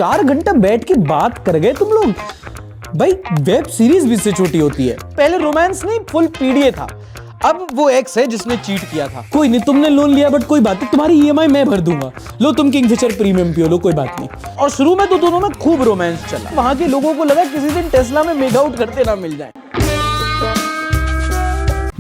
4 घंटा बैठ के बात कर गए तुम लोग। भाई वेब सीरीज भी इससे छोटी होती है। पहले रोमांस नहीं, फुल पीडीए था। अब वो एक्स है जिसने चीट किया था। कोई नहीं, तुमने लोन लिया बट कोई बात नहीं, तुम्हारी ईएमआई मैं भर दूंगा। लो तुम किंगफिशर प्रीमियम पियो, लो कोई बात नहीं। और शुरू में तो दोनों में खूब रोमांस चला। वहां के लोगों को लगा किसी दिन टेस्ला में मेक आउट करते ना मिल जाए।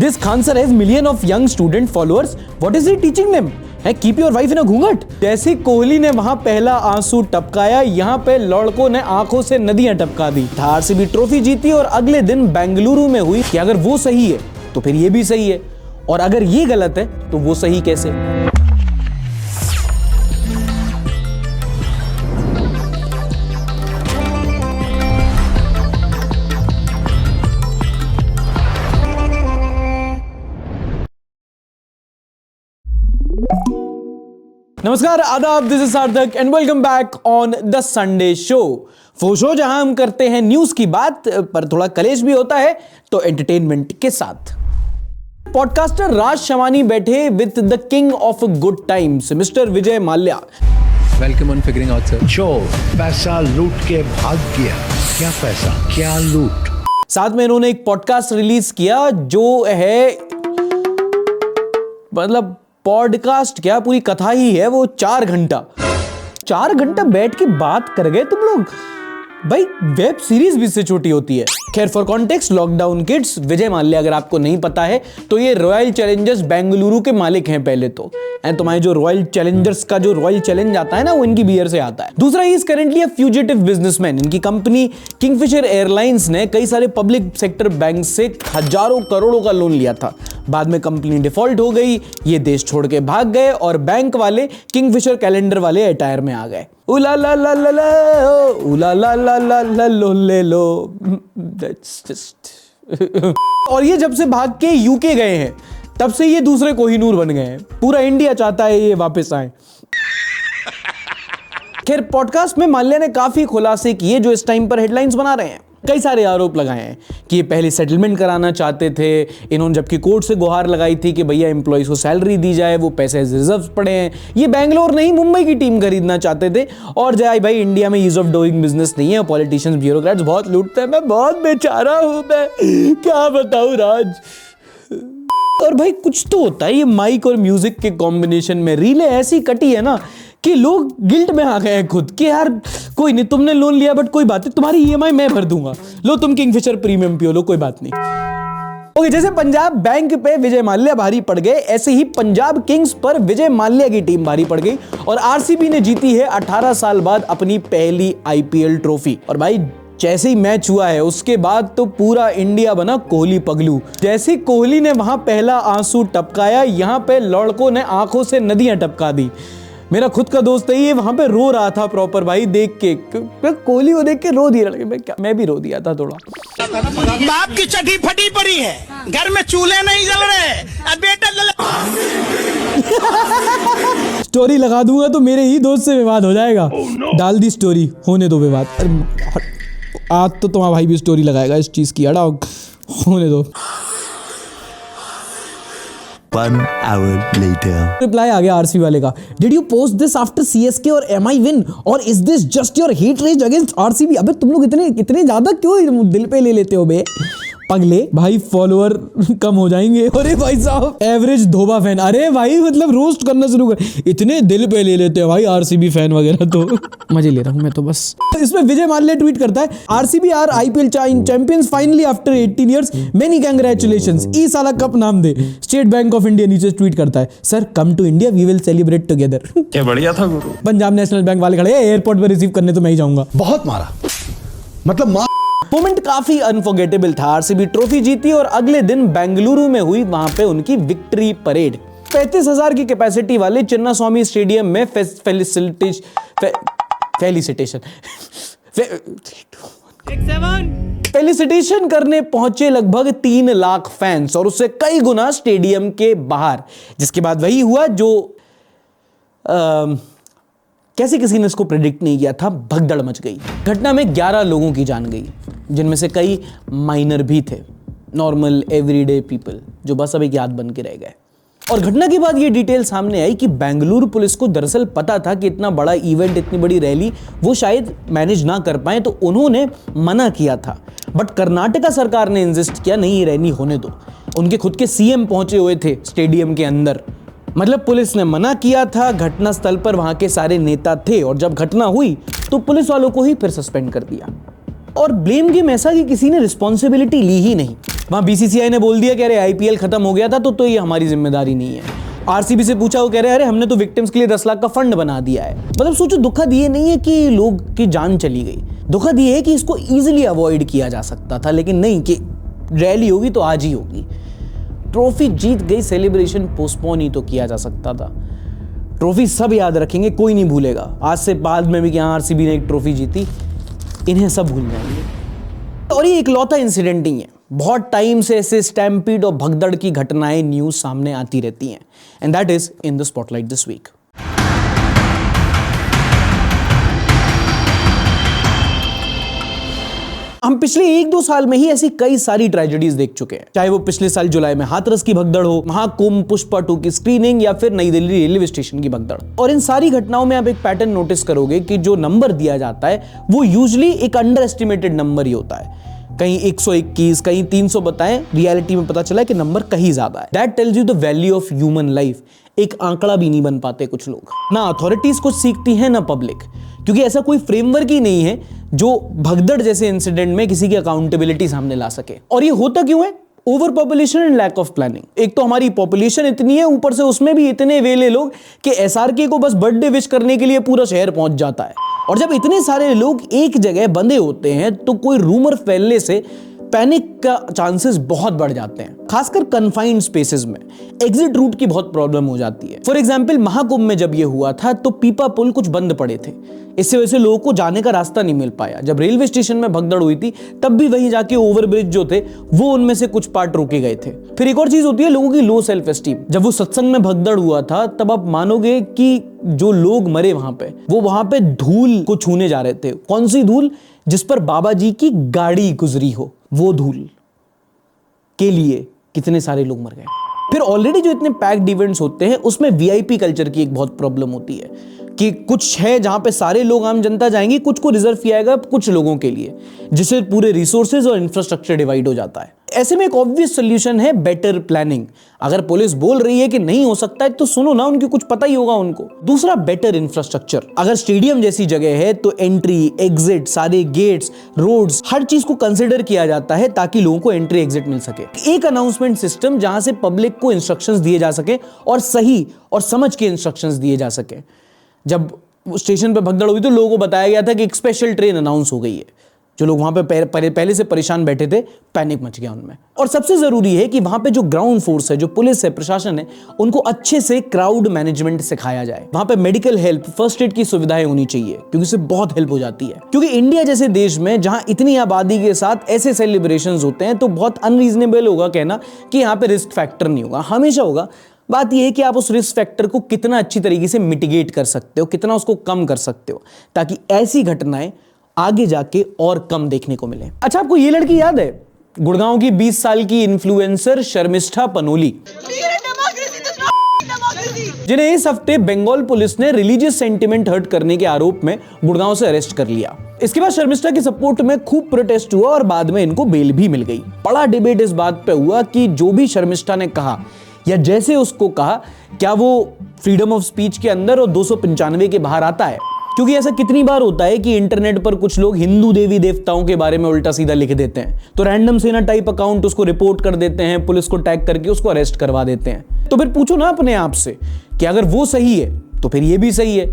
This Khansar has million of young student followers. What is he teaching them? है keep your wife in a घूंघट। जैसे कोहली ने वहां पहला आंसू टपकाया, यहाँ पे लड़कों ने आंखों से नदियां टपका दी। आरसीबी ट्रॉफी जीती और अगले दिन बेंगलुरु में हुई कि अगर वो सही है तो फिर ये भी सही है, और अगर ये गलत है तो वो सही कैसे? नमस्कार, आदाब, दिस इज सार्थक and welcome back on the Sunday show. वो शो जहां हम करते हैं न्यूज की बात, पर थोड़ा कलेश भी होता है तो एंटरटेनमेंट के साथ। पॉडकास्टर राज शमानी बैठे with the king of good times, mister Vijay Mallya. Welcome on figuring out sir. चोर पैसा लूट के भाग गया, क्या पैसा क्या लूट। साथ में इन्होंने एक पॉडकास्ट रिलीज किया जो है, मतलब पॉडकास्ट क्या, पूरी कथा ही है वो। 4 घंटा बैठ के बात कर गए तुम लोग। भाई वेब सीरीज भी इससे छोटी होती है। खैर, for context, lockdown kids, Vijay Mallya अगर आपको नहीं पता है तो ये रॉयल चैलेंजर्स बेंगलुरु के मालिक हैं पहले तो। एंड तुम्हारे जो रॉयल चैलेंजर्स का जो रॉयल चैलेंज आता है ना, वो इनकी बियर से आता है। दूसरा, he is currently a fugitive businessman. इनकी कंपनी किंगफिशर एयरलाइंस ने कई सारे पब्लिक सेक्टर बैंक से हजारों करोड़ों का लोन लिया था। बाद में कंपनी डिफॉल्ट हो गई, ये देश छोड़ के भाग गए और बैंक वाले किंगफिशर कैलेंडर वाले अटायर में आ गए। उला ला ला ला ला, उला ला ला ला ला लो ले लो, दैट्स जस्ट। और ये जब से भाग के यूके गए हैं तब से ये दूसरे कोहिनूर बन गए हैं। पूरा इंडिया चाहता है ये वापस आए। खैर, पॉडकास्ट में माल्या ने काफी खुलासे किए जो इस टाइम पर हेडलाइंस बना रहे हैं। कई सारे आरोप लगाए हैं कि ये पहले सेटलमेंट कराना चाहते थे इन्होंने, जबकि कोर्ट से गुहार लगाई थी कि भैया एम्प्लॉइज को सैलरी दी जाए, वो पैसे रिजर्व पड़े हैं। ये बैंगलोर नहीं, मुंबई की टीम खरीदना चाहते थे। और जाए भाई, इंडिया में ईज ऑफ डूइंग बिजनेस नहीं है, पॉलिटिशियंस ब्यूरोक्रेट्स बहुत लूटते हैं। मैं बहुत बेचारा हूं, मैं क्या बताऊं राज। और भाई कुछ तो होता है ये माइक और म्यूजिक के कॉम्बिनेशन में। रीलें ऐसी कटी है ना कि लोग गिल्ट में आ गए हैं खुद कि यार कोई नहीं, तुमने लोन लिया बट कोई बात नहीं, तुम्हारी ईएमआई मैं भर दूंगा। लो तुम किंगफिशर प्रीमियम पियो, लो कोई बात नहीं। ओके, जैसे पंजाब बैंक पे विजय माल्या भारी पड़ गए, ऐसे ही पंजाब किंग्स पर विजय माल्या की टीम भारी पड़ गई और आरसीबी ने जीती है 18 साल बाद अपनी पहली आईपीएल ट्रॉफी। और भाई जैसे ही मैच हुआ है उसके बाद तो पूरा इंडिया बना कोहली पगलू। जैसे कोहली ने वहां पहला आंसू टपकाया, यहां पे लड़कों ने आंखों से नदियां टपका दी। मेरा खुद का दोस्त है, ये वहां पे रो रहा था प्रॉपर भाई देख के, कोहली को देख के रो दिया। मैं भी रो दिया था थोड़ा। बाप की चटी फटी पड़ी है, घर में चूल्हे नहीं जल रहे, अब बेटा स्टोरी लगा दूंगा तो मेरे ही दोस्त से विवाद हो जाएगा। डाल दी स्टोरी, होने दो विवाद। आज तो तुम्हारा भाई भी स्टोरी लगाएगा इस चीज की, हटाओ, होने दो। 1 hour later. रिप्लाई आ गया आरसीबी वाले का। Did you post this after CSK और एमआई विन और is this just your hate rage against RCB? अबे तुम लोग इतने ज्यादा क्यों दिल पे ले लेते हो बे पगले? भाई फॉलोअर कम हो जाएंगे। अरे भाई साहब, एवरेज धोबा फैन। अरे भाई मतलब रोस्ट करना शुरू कर, इतने दिल पे ले लेते हो भाई आरसीबी फैन वगैरह। तो मजे ले रहा हूं मैं तो बस। इसमें विजय माल्या ट्वीट करता है, RCB are IPL champions finally after 18 years, many congratulations, ई साला कप नाम दे। स्टेट बैंक ऑफ इंडिया नीचे ट्वीट करता है, sir come to India, we will celebrate together. क्या बढ़िया था गुरु। पंजाब नेशनल बैंक वाले खड़े, एयरपोर्ट पर रिसीव करने तो मैं ही जाऊंगा। बहुत मारा, मतलब मोमेंट काफी अनफॉरगेटेबल था। आरसीबी ट्रॉफी जीती और अगले दिन बेंगलुरु में हुई वहां पे उनकी विक्ट्री परेड। 35,000 की कैपेसिटी वाले चिन्नास्वामी स्टेडियम में फेलिसिटेशन करने पहुंचे लगभग 3 लाख फैंस और उससे कई गुना स्टेडियम के बाहर। जिसके बाद वही हुआ जो कैसे किसी ने इसको प्रेडिक्ट नहीं किया था, भगदड़ मच गई। घटना में 11 लोगों की जान गई, जिनमें से कई माइनर भी थे, नॉर्मल एवरीडे पीपल जो बस अब एक याद बन के रह गए। और घटना के बाद ये डिटेल सामने आई कि बेंगलुरु पुलिस को दरअसल पता था कि इतना बड़ा इवेंट, इतनी बड़ी रैली वो शायद मैनेज ना कर पाए, तो उन्होंने मना किया था। बट कर्नाटका सरकार ने इंसिस्ट किया, नहीं ये रैली होने दो। उनके खुद के सीएम पहुंचे हुए थे स्टेडियम के अंदर। मतलब पुलिस ने मना किया था, घटना स्थल पर वहां के सारे नेता थे, और जब घटना हुई तो पुलिस वालों को ही फिर सस्पेंड कर दिया। और ब्लेम गेम ऐसा कि किसी ने रिस्पॉन्सिबिलिटी ली ही नहीं। वहां बीसीसीआई ने बोल दिया कि अरे आईपीएल खत्म हो गया था तो ये हमारी जिम्मेदारी नहीं है। आरसीबी से पूछा, वो कह रहे हैं अरे हमने तो विक्टिम्स के लिए 10 लाख का फंड बना दिया है। मतलब सोचो, दुखद ये नहीं है कि लोग की जान चली गई, दुखद ये है कि इसको इजीली अवॉइड किया जा सकता था, लेकिन नहीं कि रैली होगी तो आज ही होगी। ट्रॉफी जीत गई, सेलिब्रेशन पोस्टपोन ही तो किया जा सकता था। ट्रॉफी सब याद रखेंगे, कोई नहीं भूलेगा। आज से बाद में भी कि हाँ आरसीबी ने एक ट्रॉफी जीती, इन्हें सब भूल जाएंगे। और ये इकलौता इंसिडेंट नहीं है, बहुत टाइम से ऐसे स्टैम्पीड और भगदड़ की घटनाएं न्यूज सामने आती रहती हैं, and that is in the spotlight this week. हम पिछले 1-2 साल में ही ऐसी कई सारी ट्रेजेडीज देख चुके हैं, चाहे वो पिछले साल जुलाई में हाथरस की भगदड़ हो, महाकुंभ, पुष्पा 2 की स्क्रीनिंग, या फिर नई दिल्ली रेलवे स्टेशन की भगदड़। और इन सारी घटनाओं में आप एक पैटर्न नोटिस करोगे कि जो नंबर दिया जाता है वो यूजुअली एक अंडर एस्टिमेटेड नंबर ही होता है। कहीं 121, कहीं 300 बताएं, रियलिटी में पता चला कि नंबर कहीं ज्यादा है। That tells you the value of human life. एक आंकड़ा भी नहीं बन पाते कुछ लोग, ना अथॉरिटीज कुछ सीखती हैं ना पब्लिक, क्योंकि ऐसा कोई फ्रेमवर्क ही नहीं है जो भगदड़ जैसे इंसिडेंट में किसी की अकाउंटेबिलिटी सामने ला सके। और ये होता क्यों है? Over population and lack of planning. एक तो हमारी पॉपुलेशन इतनी है, ऊपर से उसमें भी इतने वेले लोग कि एसआरके को बस बर्थडे विश करने के लिए पूरा शहर पहुंच जाता है। और जब इतने सारे लोग एक जगह बंधे होते हैं तो कोई रूमर फैलने से पैनिक का चांसेस बहुत बढ़ जाते हैं, खासकर कन्फाइंड स्पेसेस में। एग्जिट रूट की बहुत प्रॉब्लम हो जाती है। फॉर एग्जांपल महाकुंभ में जब ये हुआ था तो पीपा पुल कुछ बंद पड़े थे, इससे वजह से लोगों को जाने का रास्ता नहीं मिल पाया। जब रेलवे स्टेशन में भगदड़ हुई थी तब भी वहीं जाके ओवरब्रिज जो थे वो उनमें से कुछ पार्ट रोके गए थे। फिर एक और चीज होती है लोगों की लो सेल्फ एस्टीम। जब वो सत्संग में भगदड़ हुआ था तब आप मानोगे कि जो लोग मरे वहां पे, वो वहां पे धूल को छूने जा रहे थे। कौन सी धूल? जिस पर बाबा जी की गाड़ी गुजरी हो, वो धूल के लिए कितने सारे लोग मर गए। फिर ऑलरेडी जो इतने पैक्ड इवेंट्स होते हैं उसमें वीआईपी कल्चर की एक बहुत प्रॉब्लम होती है कि कुछ है जहां पे सारे लोग, आम जनता जाएंगी, कुछ को रिजर्व किया जाएगा कुछ लोगों के लिए, जिससे पूरे रिसोर्सेज और इंफ्रास्ट्रक्चर डिवाइड हो जाता है। ऐसे में एक ऑब्वियस सोल्यूशन है बेटर प्लानिंग। अगर पुलिस बोल रही है कि नहीं हो सकता है तो सुनो ना, उनकी कुछ पता ही होगा उनको। दूसरा, बेटर इंफ्रास्ट्रक्चर। अगर स्टेडियम जैसी जगह है तो एंट्री, एग्जिट, सारे गेट्स, रोड्स, हर चीज को कंसिडर किया जाता है ताकि लोगों को एंट्री एग्जिट मिल सके। एक अनाउंसमेंट सिस्टम जहां से पब्लिक को इंस्ट्रक्शंस दिए जा सके और सही और समझ के इंस्ट्रक्शंस दिए जा सके। जब स्टेशन पे भगदड़ हुई तो लोगों को बताया गया था कि एक स्पेशल ट्रेन अनाउंस हो गई है। जो लोग वहां पे पहले से परेशान बैठे थे, पैनिक मच गया उनमें। और सबसे जरूरी है कि वहां पे जो ग्राउंड फोर्स है, जो पुलिस है, प्रशासन है, उनको अच्छे से क्राउड मैनेजमेंट सिखाया जाए। वहां पे मेडिकल हेल्प, फर्स्ट एड की सुविधाएं होनी चाहिए, क्योंकि इससे बहुत हेल्प हो जाती है। क्योंकि इंडिया जैसे देश में जहां इतनी आबादी के साथ ऐसे सेलिब्रेशंस होते हैं तो बहुत अनरीजनेबल होगा कहना कि यहाँ पे रिस्क फैक्टर नहीं होगा। हमेशा होगा। बात यह है कि आप उस रिस्क फैक्टर को कितना अच्छी तरीके से मिटिगेट कर सकते हो, कितना उसको कम कर सकते हो, ताकि ऐसी घटनाएं आगे जाके और कम देखने को मिले। अच्छा, आपको ये लड़की याद है? गुड़गांव की 20 साल की इन्फ्लुएंसर शर्मिष्ठा पनोली, जिन्हें इस हफ्ते बंगाल पुलिस ने रिलीजियस सेंटिमेंट हर्ट करने के आरोप में गुड़गांव से अरेस्ट कर लिया। इसके बाद शर्मिष्ठा की सपोर्ट में खूब प्रोटेस्ट हुआ और बाद में इनको बेल भी मिल गई। बड़ा डिबेट इस बात पे हुआ कि जो भी शर्मिष्ठा ने कहा या जैसे उसको कहा, क्या वो फ्रीडम ऑफ स्पीच के अंदर और 295 के बाहर आता है? क्योंकि ऐसा कितनी बार होता है कि इंटरनेट पर कुछ लोग हिंदू देवी देवताओं के बारे में उल्टा सीधा लिख देते हैं, तो रैंडम सेना टाइप अकाउंट उसको रिपोर्ट कर देते हैं, पुलिस को टैग करके उसको अरेस्ट करवा देते हैं। तो फिर पूछो ना अपने आप से कि अगर वो सही है तो फिर ये भी सही है,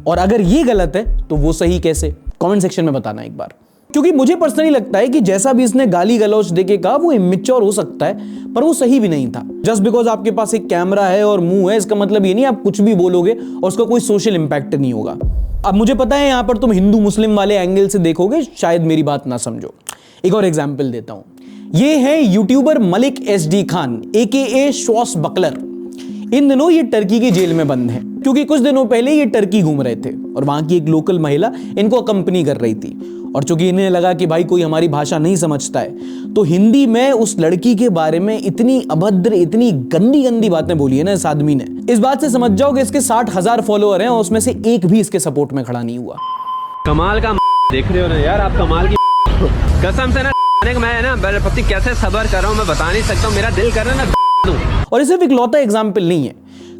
और अगर ये गलत है तो वो सही कैसे? कमेंट सेक्शन में बताना एक बार। क्योंकि मुझे पर्सनली लगता है कि जैसा भी इसने गाली गलौच देके कहा वो इमेच्योर हो सकता है, पर वो सही भी नहीं था। जस्ट बिकॉज आपके पास एक कैमरा है और मुंह है, इसका मतलब ये नहीं आप कुछ भी बोलोगे और उसका कोई सोशल इंपैक्ट नहीं होगा। अब मुझे पता है यहां पर तुम हिंदू मुस्लिम वाले एंगल से देखोगे, शायद मेरी बात ना समझो। एक और एग्जाम्पल देता हूं। ये है YouTuber Malik SD Khan AKA शॉस बकलर। इन दिनों ये टर्की की जेल में बंद हैं क्योंकि कुछ दिनों पहले ये टर्की घूम रहे थे और वहां की एक लोकल महिला इनको अकंपनी कर रही थी। और चूंकि इन्हें लगा कि भाई कोई हमारी भाषा नहीं समझता है, तो हिंदी में उस लड़की के बारे में इतनी अभद्र, इतनी गंदी गंदी बातें बोली है ना इस आदमी ने। इस बात से समझ जाओ कि इसके 60,000 फॉलोअर हैं और उसमें से एक भी इसके सपोर्ट में खड़ा नहीं हुआ। कमाल का देख रहे हो ना यार आप, कमाल की कसम से ना मैं ना पति कैसे सबर कर रहा हूँ मैं बता नहीं सकता हूँ, मेरा दिल कर रहा है ना। और ये सिर्फ इकलौता एग्जाम्पल नहीं है।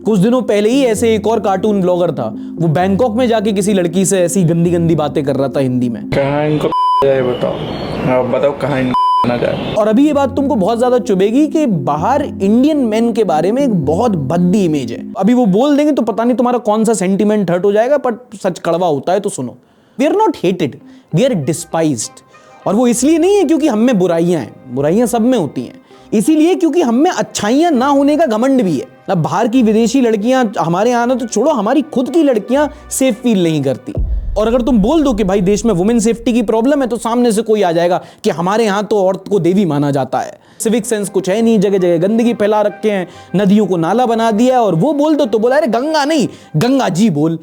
कुछ दिनों पहले ही ऐसे एक और कार्टून ब्लॉगर था, वो बैंकॉक में जाके किसी लड़की से ऐसी गंदी गंदी बातें कर रहा था हिंदी में। कहाँ इनको जाए बताओ कहाँ इनको ना जाए। और अभी ये बात तुमको बहुत ज्यादा चुभेगी कि बाहर इंडियन मेन के बारे में एक बहुत भद्दी इमेज है। अभी वो बोल देंगे तो पता नहीं तुम्हारा कौन सा सेंटीमेंट हर्ट हो जाएगा, पर सच कड़वा होता है तो सुनो। We are not hated, we are despised. और वो इसलिए नहीं है क्योंकि हम में बुराइयां हैं, बुराइयां सब में होती हैं, इसीलिए क्योंकि हम में अच्छाइयां ना होने का घमंड भी है। अब बाहर की विदेशी लड़कियां हमारे यहाँ ना तो छोड़ो, हमारी खुद की लड़कियां सेफ फील नहीं करती। और अगर तुम बोल दो कि भाई देश में वुमेन सेफ्टी की प्रॉब्लम है, तो सामने से कोई आ जाएगा कि हमारे यहाँ तो औरत को देवी माना जाता है। सिविक सेंस कुछ है नहीं, जगह जगह गंदगी फैला रखे हैं, नदियों को नाला बना दिया है। और वो बोल दो तो बोला अरे गंगा नहीं गंगा जी बोल।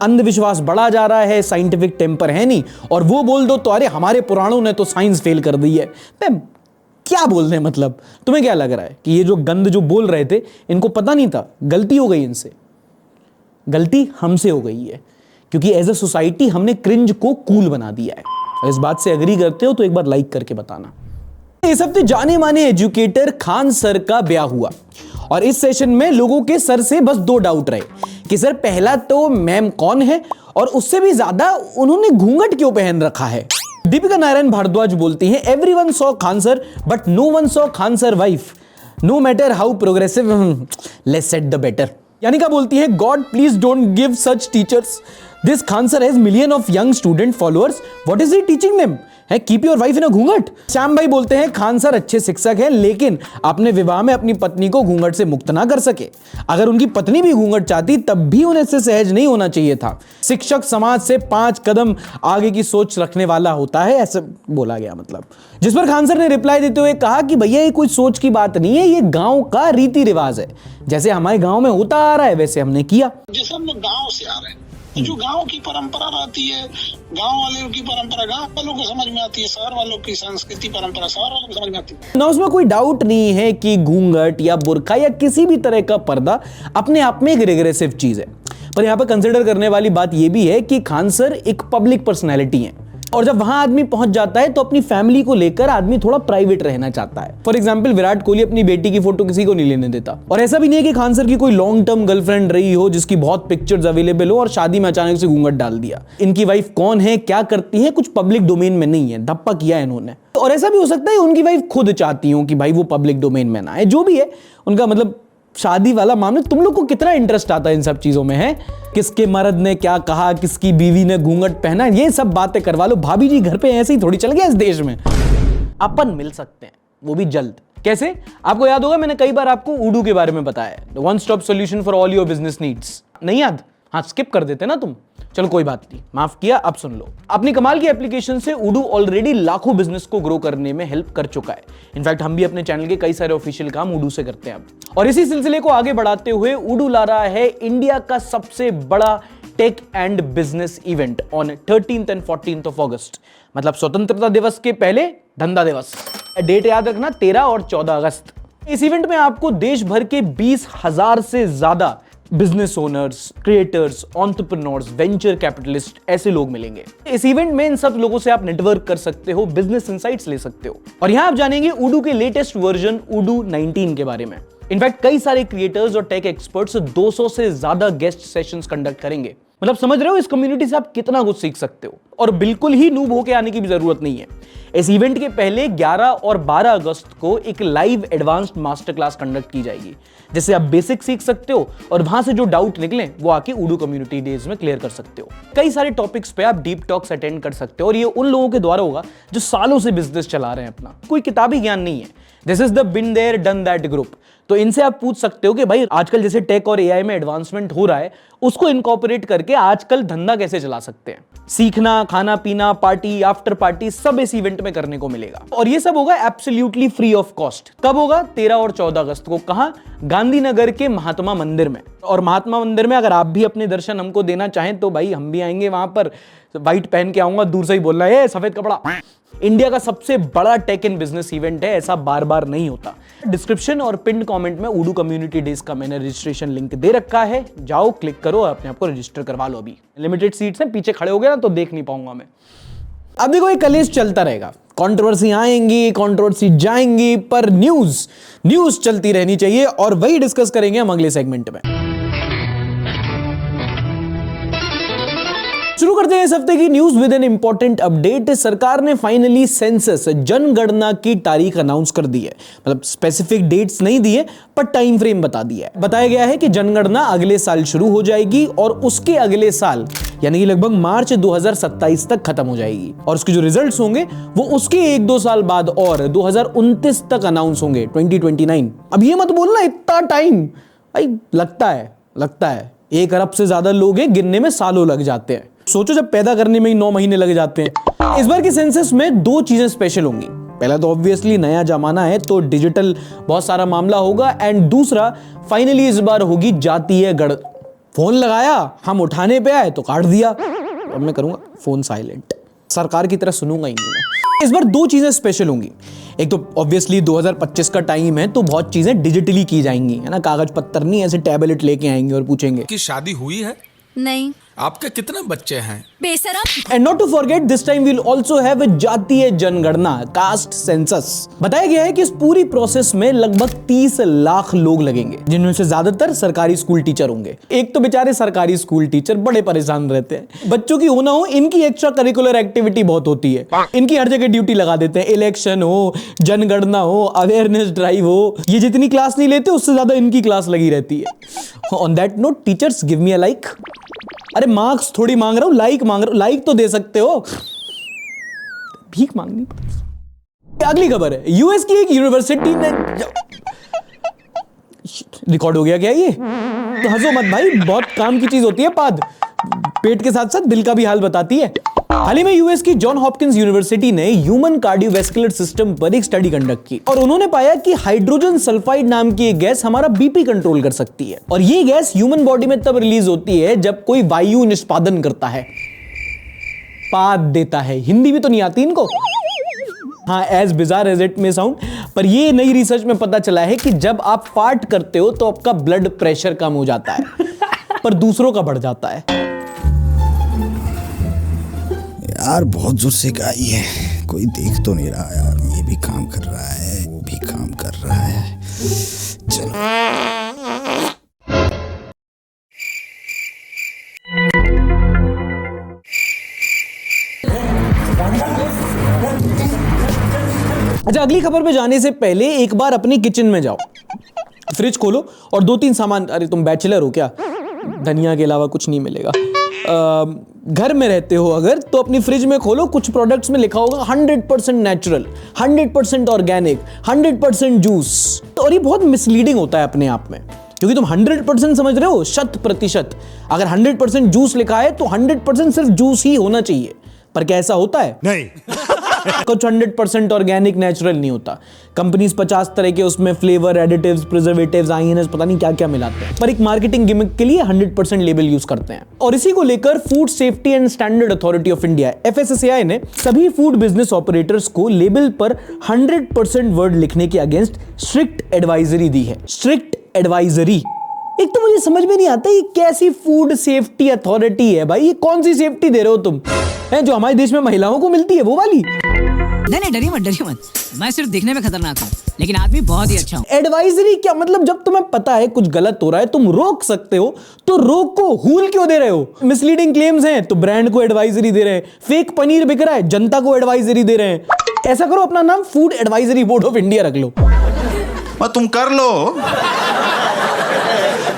अंधविश्वास बढ़ा जा रहा है, साइंटिफिक टेम्पर है नहीं। और वो बोल दो तो अरे हमारे पुराणों ने तो साइंस फेल कर दी है। क्या बोल रहे हैं मतलब? तुम्हें क्या लग रहा है कि ये जो गंद जो बोल रहे थे इनको पता नहीं था? गलती हो गई इनसे, गलती हमसे हो गई है क्योंकि एज अ सोसाइटी हमने क्रिंज को कूल बना दिया है। और इस बात से एग्री करते हो तो एक बार लाइक करके बताना। इस हफ्ते जाने माने एजुकेटर खान सर का ब्याह हुआ और इस सेशन में लोगों के सर से बस 2 डाउट रहे कि सर पहला तो मैम कौन है, और उससे भी ज्यादा उन्होंने घूंघट क्यों पहन रखा है। दीपिका नारायण भारद्वाज बोलती हैं everyone saw Khan sir but no one saw Khan sir wife, no matter how progressive let's set the better. यानी क्या बोलती है, god please don't give such teachers, this Khan sir has million of young student followers, what is he teaching them, है keep your wife in a ghoonghat. Shyam भाई बोलते हैं Khan sir अच्छे शिक्षक हैं लेकिन अपने विवाह में अपनी पत्नी को घूंघट से मुक्त ना कर सके। अगर उनकी पत्नी भी घूंघट चाहती तब भी उन्हें इससे सहज नहीं होना चाहिए था। शिक्षक समाज से 5 कदम आगे की सोच रखने वाला होता है, ऐसे बोला गया मतलब। जिस पर खान सर ने रिप्लाई देते हुए कहा कि भैया ये कोई सोच की बात नहीं है, ये गांव का रीति रिवाज है, जैसे हमारे गांव में होता आ रहा है वैसे हमने किया। जैसे हम लोग गाँव से आ रहे हैं तो जो गांव की परंपरा रहती है, गांव वालों की परंपरा गांव वालों को समझ में आती है, शहर वालों की संस्कृति परंपरा शहर वालों को समझ में आती है ना। उसमें कोई डाउट नहीं है कि घूंघट या बुर्का या किसी भी तरह का पर्दा अपने आप में एक रिग्रेसिव चीज है। पर यहां पर कंसिडर करने वाली बात यह भी है कि खान सर एक पब्लिक पर्सनैलिटी है और जब वहां आदमी पहुंच जाता है तो अपनी फैमिली को लेकर आदमी थोड़ा प्राइवेट रहना चाहता है। फॉर एग्जांपल विराट कोहली अपनी बेटी की फोटो किसी को नहीं लेने देता। और ऐसा भी नहीं है कि खान सर की कोई लॉन्ग टर्म गर्लफ्रेंड रही हो जिसकी बहुत पिक्चर्स अवेलेबल हो और शादी में अचानक से घूंघट डाल दिया। इनकी वाइफ कौन है, क्या करती है, कुछ पब्लिक डोमेन में नहीं है, धप्पा किया है इन्होंने। और ऐसा भी हो सकता है उनकी वाइफ खुद चाहती हो कि भाई वो पब्लिक डोमेन में ना आए, जो भी है उनका मतलब शादी वाला मामला। तुम लोग को कितना इंटरेस्ट आता है इन सब चीजों में, है किसके मर्द ने क्या कहा, किसकी बीवी ने घूंघट पहना, ये सब बातें करवा लो। भाभी जी घर पे ऐसे ही थोड़ी चल गया इस देश में। अपन मिल सकते हैं, वो भी जल्द। कैसे? आपको याद होगा मैंने कई बार आपको उडू के बारे में बताया है, one stop solution for all your business needs. नहीं याद? हाँ स्किप कर देते ना तुम, चलो कोई बात नहीं, माफ किया। अब सुन लो, अपनी कमाल की एप्लीकेशन से उडू ऑलरेडी लाखों बिजनेस को ग्रो करने में हेल्प कर चुका है। इनफैक्ट हम भी अपने चैनल के कई सारे ऑफिशियल काम उडू से करते हैं अब। और इसी सिलसिले को आगे बढ़ाते हुए उडू ला रहा है इंडिया का सबसे बड़ा tech and business event on 13th and 14th of August, मतलब स्वतंत्रता दिवस के पहले धंधा दिवस। डेट याद रखना 13 और 14 अगस्त। इस इवेंट में आपको देश भर के 20,000 से ज्यादा business owners, creators, entrepreneurs, venture capitalist ऐसे लोग मिलेंगे। इस इवेंट में इन सब लोगों से आप नेटवर्क कर सकते हो, बिजनेस इनसाइट्स ले सकते हो। और यहां आप जानेंगे उडू के लेटेस्ट वर्जन उडू 19 के बारे में। इनफैक्ट कई सारे क्रिएटर्स और टेक एक्सपर्ट्स 200 से ज्यादा गेस्ट सेशंस कंडक्ट करेंगे। मतलब समझ रहे हो इस कम्युनिटी से आप कितना कुछ सीख सकते हो। और बिल्कुल ही नूब होके आने की भी जरूरत नहीं है। इस इवेंट के पहले 11 और 12 अगस्त को एक live advanced master class conduct की जाएगी, जिससे आप बेसिक सीख सकते हो और वहां से जो डाउट निकले वो आके उडू कम्युनिटी डेज में क्लियर कर सकते हो। कई सारे टॉपिक्स पे आप डीप टॉक्स अटेंड कर सकते हो और ये उन लोगों के द्वारा होगा जो सालों से बिजनेस चला रहे हैं अपना। कोई किताबी ज्ञान नहीं है। This is the been there done that group. तो इनसे आप पूछ सकते हो कि भाई आजकल जैसे टेक और एआई में एडवांसमेंट हो रहा है, उसको इनकॉर्पोरेट करके आजकल धंधा कैसे चला सकते हैं। सीखना, खाना पीना, पार्टी, आफ्टर पार्टी सब इस इवेंट में करने को मिलेगा और ये सब होगा एब्सोल्युटली फ्री ऑफ कॉस्ट। कब होगा? 13 और 14 अगस्त को। कहां? गांधीनगर के महात्मा मंदिर में। और महात्मा मंदिर में अगर आप भी अपने दर्शन हमको देना चाहें तो भाई हम भी आएंगे वहां पर। व्हाइट पहन के आऊंगा, दूर से ही बोलना है सफेद कपड़ा। इंडिया का सबसे बड़ा टेक एंड बिजनेस इवेंट है, ऐसा बार बार नहीं होता। डिस्क्रिप्शन और पिन कमेंट में उडू कम्युनिटी डेज का मैंने रजिस्ट्रेशन लिंक दे रखा है, जाओ क्लिक करो, अपने आप को रजिस्टर करवा लो। अभी लिमिटेड सीट्स हैं, पीछे खड़े हो गए ना तो देख नहीं पाऊंगा मैं। अब देखो ये कलेश चलता रहेगा, कंट्रोवर्सी आएंगी, कंट्रोवर्सी जाएंगी, पर न्यूज चलती रहनी चाहिए और वही डिस्कस करेंगे हम अगले सेगमेंट में। शुरू करते हैं इस हफ्ते की news with an important update. सरकार ने फाइनली सेंसस जनगणना की तारीख अनाउंस कर दी है। मतलब स्पेसिफिक डेट्स नहीं दिए पर टाइम फ्रेम बता दिया है। बताया गया है कि जनगणना अगले साल शुरू हो जाएगी और उसके अगले साल यानी कि लगभग मार्च 2027 तक खत्म हो जाएगी और उसके जो रिजल्ट्स होंगे वो उसके 1-2 साल बाद और 2029 तक अनाउंस होंगे, 2029। अब ये मत बोलना इतना टाइम, भाई लगता है 1 अरब से ज्यादा लोग हैं, गिनने में सालों लग जाते हैं। सोचो जब पैदा करने में ही 9 महीने लग जाते हैं। इस बार की सेंसस में 2 चीजें स्पेशल होंगी। पहला तो ऑब्वियसली नया जमाना है तो डिजिटल बहुत सारा मामला होगा एंड दूसरा फाइनली इस बार होगी जातीय गण। फोन लगाया, हम उठाने पे आए तो काट दिया। अब मैं करूंगा फोन साइलेंट, सरकार की तरह सुनूंगा ही नहीं मैं। इस बार 2 चीजें स्पेशल होंगी। एक तो ऑब्वियसली 2025 का टाइम है तो बहुत चीजें डिजिटली की जाएंगी, है ना, कागज पत्तर नहीं, ऐसे टैबलेट लेके आएंगे और पूछेंगे कि शादी हुई है? नहीं। आपके कितने बच्चे हैं? बेशरम। And not to forget this time we'll also have जातीय जनगणना, कास्ट सेंसस। बताया गया है कि इस पूरी प्रोसेस में लगभग 30 लाख लोग लगेंगे, जिनमें से ज्यादातर सरकारी स्कूल टीचर होंगे। एक तो बेचारे सरकारी स्कूल टीचर बड़े परेशान रहते हैं। बच्चों की हो ना हो, इनकी एक्स्ट्रा करिकुलर एक्टिविटी बहुत होती है। इनकी हर जगह ड्यूटी लगा देते हैं, इलेक्शन हो, जनगणना हो, अवेयरनेस ड्राइव हो, ये जितनी क्लास नहीं लेते उससे ज्यादा इनकी क्लास लगी रहती है। On that note, teachers give me a like. अरे मार्क्स थोड़ी मांग रहा हूं, लाइक मांग रहा हूं। लाइक तो दे सकते हो, भीख मांगनी। अगली खबर है, यूएस की एक यूनिवर्सिटी ने रिकॉर्ड हो गया क्या ये? तो हंसो मत भाई, बहुत काम की चीज होती है पाद, पेट के साथ साथ दिल का भी हाल बताती है। हाल ही में यूएस की जॉन हॉपकिंस यूनिवर्सिटी ने ह्यूमन कार्डियोवैस्कुलर सिस्टम पर एक स्टडी कंडक्ट की और उन्होंने पाया कि हाइड्रोजन सल्फाइड नाम की एक गैस हमारा बीपी कंट्रोल कर सकती है और ये गैस ह्यूमन बॉडी में तब रिलीज होती है जब कोई वायु निष्पादन करता है, पाद देता है। हिंदी भी तो नहीं आती इनको। हाँ, as bizarre as it may sound, पर ये नई रिसर्च में पता चला है कि जब आप फार्ट करते हो तो आपका ब्लड प्रेशर कम हो जाता है पर दूसरों का बढ़ जाता है। यार बहुत जोर से गाई है, कोई देख तो नहीं रहा यार। ये भी काम कर रहा है, वो भी काम कर रहा है। चलो अच्छा, अगली खबर पे जाने से पहले एक बार अपनी किचन में जाओ, फ्रिज खोलो और 2-3 सामान। अरे तुम बैचलर हो क्या? धनिया के अलावा कुछ नहीं मिलेगा। घर में रहते हो अगर तो अपनी फ्रिज में खोलो, कुछ प्रोडक्ट्स में लिखा होगा 100% नेचुरल, 100% ऑर्गेनिक, 100% जूस। तो और ये बहुत मिसलीडिंग होता है अपने आप में, क्योंकि तुम 100% समझ रहे हो, 100%। अगर 100% जूस लिखा है तो 100% सिर्फ जूस ही होना चाहिए, पर क्या ऐसा होता है? नहीं। कुछ 100% ऑर्गेनिक नेचुरल नहीं होता। कंपनीज 50 तरह के उसमें फ्लेवर, एडिटिव्स, प्रिजर्वेटिव्स, आईएनएस, पता नहीं क्या क्या मिलाते हैं, पर एक मार्केटिंग गिमिक के लिए 100% लेबल यूज करते हैं। और इसी को लेकर food safety and standard authority of India FSSAI ने सभी फूड बिजनेस ऑपरेटर्स को लेबल पर 100% वर्ड लिखने के अगेंस्ट स्ट्रिक्ट एडवाइजरी दी है। स्ट्रिक्ट एडवाइजरी, एक तो मुझे समझ में नहीं आता ये कैसी फूड सेफ्टी अथॉरिटी है भाई? ये कौन सी सेफ्टी दे रहे हो तुम? है जो हमारे देश में महिलाओं को मिलती है वो वाली? नहीं, डरिए मत। मैं सिर्फ दिखने में खतरनाक हूँ लेकिन आदमी बहुत ही अच्छा हूँ। एडवाइजरी क्या मतलब? जब तुम्हें पता है कुछ गलत हो रहा है, तुम रोक सकते हो तो रोको, हूल क्यों दे रहे हो? मिसलीडिंग क्लेम्स हैं तो ब्रांड को एडवाइजरी दे रहे हैं, फेक पनीर बिक रहा है जनता को एडवाइजरी दे रहे हैं। ऐसा करो, अपना नाम food advisory board of India रख लो। तुम कर लो,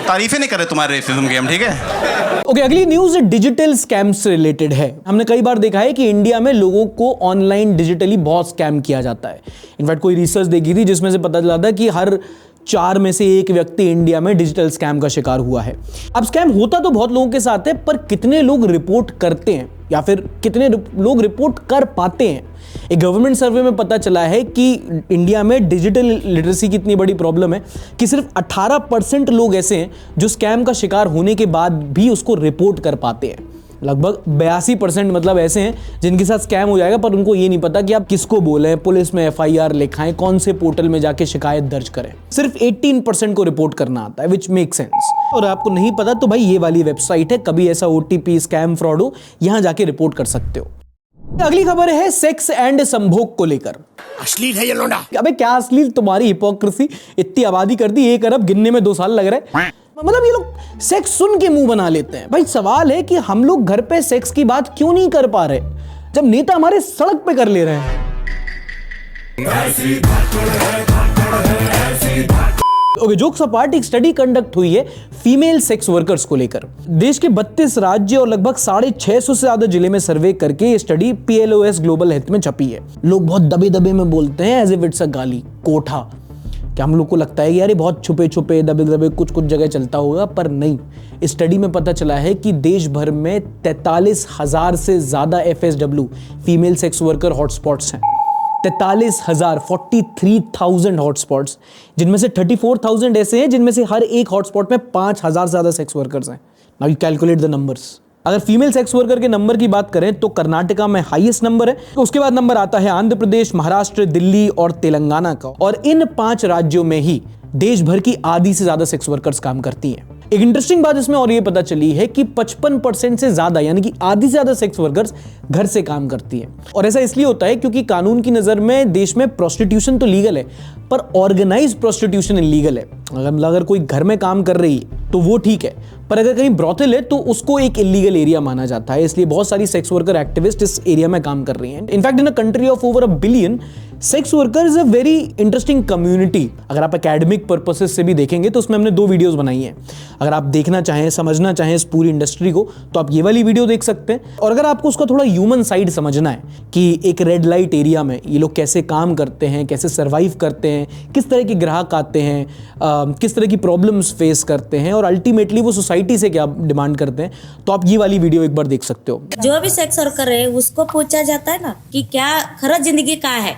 तारीफें नहीं करे तुम्हारे रेसिज्म के हम, ठीक है? ओके, अगली न्यूज डिजिटल स्कैम से रिलेटेड है। हमने कई बार देखा है कि इंडिया में लोगों को ऑनलाइन डिजिटली बहुत स्कैम किया जाता है। इनफैक्ट कोई रिसर्च देखी थी जिसमें से पता चला था कि हर 4 में से 1 व्यक्ति इंडिया में डिजिटल स्कैम का शिकार हुआ है। अब स्कैम होता तो बहुत लोगों के साथ है, पर कितने लोग रिपोर्ट करते हैं या फिर कितने लोग रिपोर्ट कर पाते हैं? एक गवर्नमेंट सर्वे में पता चला है कि इंडिया में डिजिटल लिटरेसी की इतनी बड़ी प्रॉब्लम है कि सिर्फ 18% लोग ऐसे हैं जो स्कैम का शिकार होने के बाद भी उसको रिपोर्ट कर पाते हैं। लगभग 82% मतलब ऐसे हैं जिनके साथ स्कैम हो जाएगा पर उनको ये नहीं पता कि आप किसको बोलें, पुलिस में FIR लिखाएं, कौन से पोर्टल में जाके शिकायत दर्ज करें। सिर्फ 18% को रिपोर्ट करना आता है, विच मेक सेंस। और आपको नहीं पता तो भाई ये वाली वेबसाइट है, कभी ऐसा OTP स्कैम फ्रॉड हो यहां जाके रिपोर्ट कर सकते हो। अगली खबर है सेक्स एंड संभोग को लेकर। अश्लील है ये लोंडा। अबे क्या अश्लील, तुम्हारी हिपोक्रेसी। इतनी आबादी कर दी, 1 अरब गिनने में 2 साल लग रहे हैं। मतलब ये लोग सेक्स सुन के मुंह बना लेते हैं। भाई सवाल है कि हम लोग घर पे सेक्स की बात क्यों नहीं कर पा रहे जब नेता हमारे सड़क पे कर ले रहे हैं। ओके, जोक्स अपार्ट, एक स्टडी कंडक्ट हुई है फीमेल सेक्स वर्कर्स को लेकर। देश के 32 राज्य और लगभग 650 से ज्यादा जिले में सर्वे करके ये स्टडी PLOS ग्लोबल हेल्थ में छपी है। लोग बहुत दबे दबे में बोलते हैं एज इफ इट्स अ गाली, कोठा। क्या हम लोग को लगता है कि यार ये बहुत छुपे छुपे दबे दबे कुछ जगह चलता होगा, पर नहीं। इस स्टडी में पता चला है कि देश भर में 43,000 से ज्यादा FSW female sex worker hotspots हैं। 43,000, 43,000 हॉटस्पॉट्स, जिनमें से 34,000 ऐसे हैं जिनमें से हर एक हॉटस्पॉट में 5,000 से ज्यादा सेक्स वर्कर्स हैं। Now you calculate the numbers. अगर फीमेल सेक्स वर्कर के नंबर की बात करें तो कर्नाटका में हाईएस्ट नंबर है, तो उसके बाद नंबर आता है आंध्र प्रदेश, महाराष्ट्र, दिल्ली और तेलंगाना का। और इन 5 राज्यों में ही देश भर की आधी से ज्यादा सेक्स वर्कर्स काम करती हैं। एक इंटरेस्टिंग बात इसमें और ये पता चली है कि 55% से ज्यादा यानी कि आधी से ज्यादा सेक्स वर्कर्स घर से काम करती हैं। और ऐसा इसलिए होता है क्योंकि कानून की नजर में देश में प्रोस्टिट्यूशन तो लीगल है पर ऑर्गेनाइज्ड प्रोस्टिट्यूशन इलीगल है। अगर कोई घर में काम कर रही है तो वो ठीक है, पर अगर कहीं ब्रोथल है तो उसको एक इलीगल एरिया माना जाता है। इसलिए बहुत सारी सेक्स वर्कर एक्टिविस्ट इस एरिया में काम कर रही हैं। In fact in a country of over 1 billion, sex worker is a very interesting community. अगर आप एकेडमिक पर्पसेस से भी देखेंगे तो उसमें हमने 2 वीडियोस बनाई हैं। अगर आप देखना चाहें, समझना चाहें इस पूरी इंडस्ट्री को तो आप ये वाली वीडियो देख सकते हैं। और अगर आपको उसका थोड़ा ह्यूमन साइड समझना है कि एक रेड लाइट एरिया में ये लोग कैसे काम करते हैं, कैसे सर्वाइव करते हैं, किस तरह के ग्राहक आते हैं, किस तरह की प्रॉब्लम्स फेस करते हैं और अल्टीमेटली वो सोसाइटी से क्या डिमांड करते हैं, तो आप ये वाली वीडियो एक बार देख सकते हो। जो भी सेक्स वर्कर है उसको पूछा जाता है ना कि क्या खरा जिंदगी का है,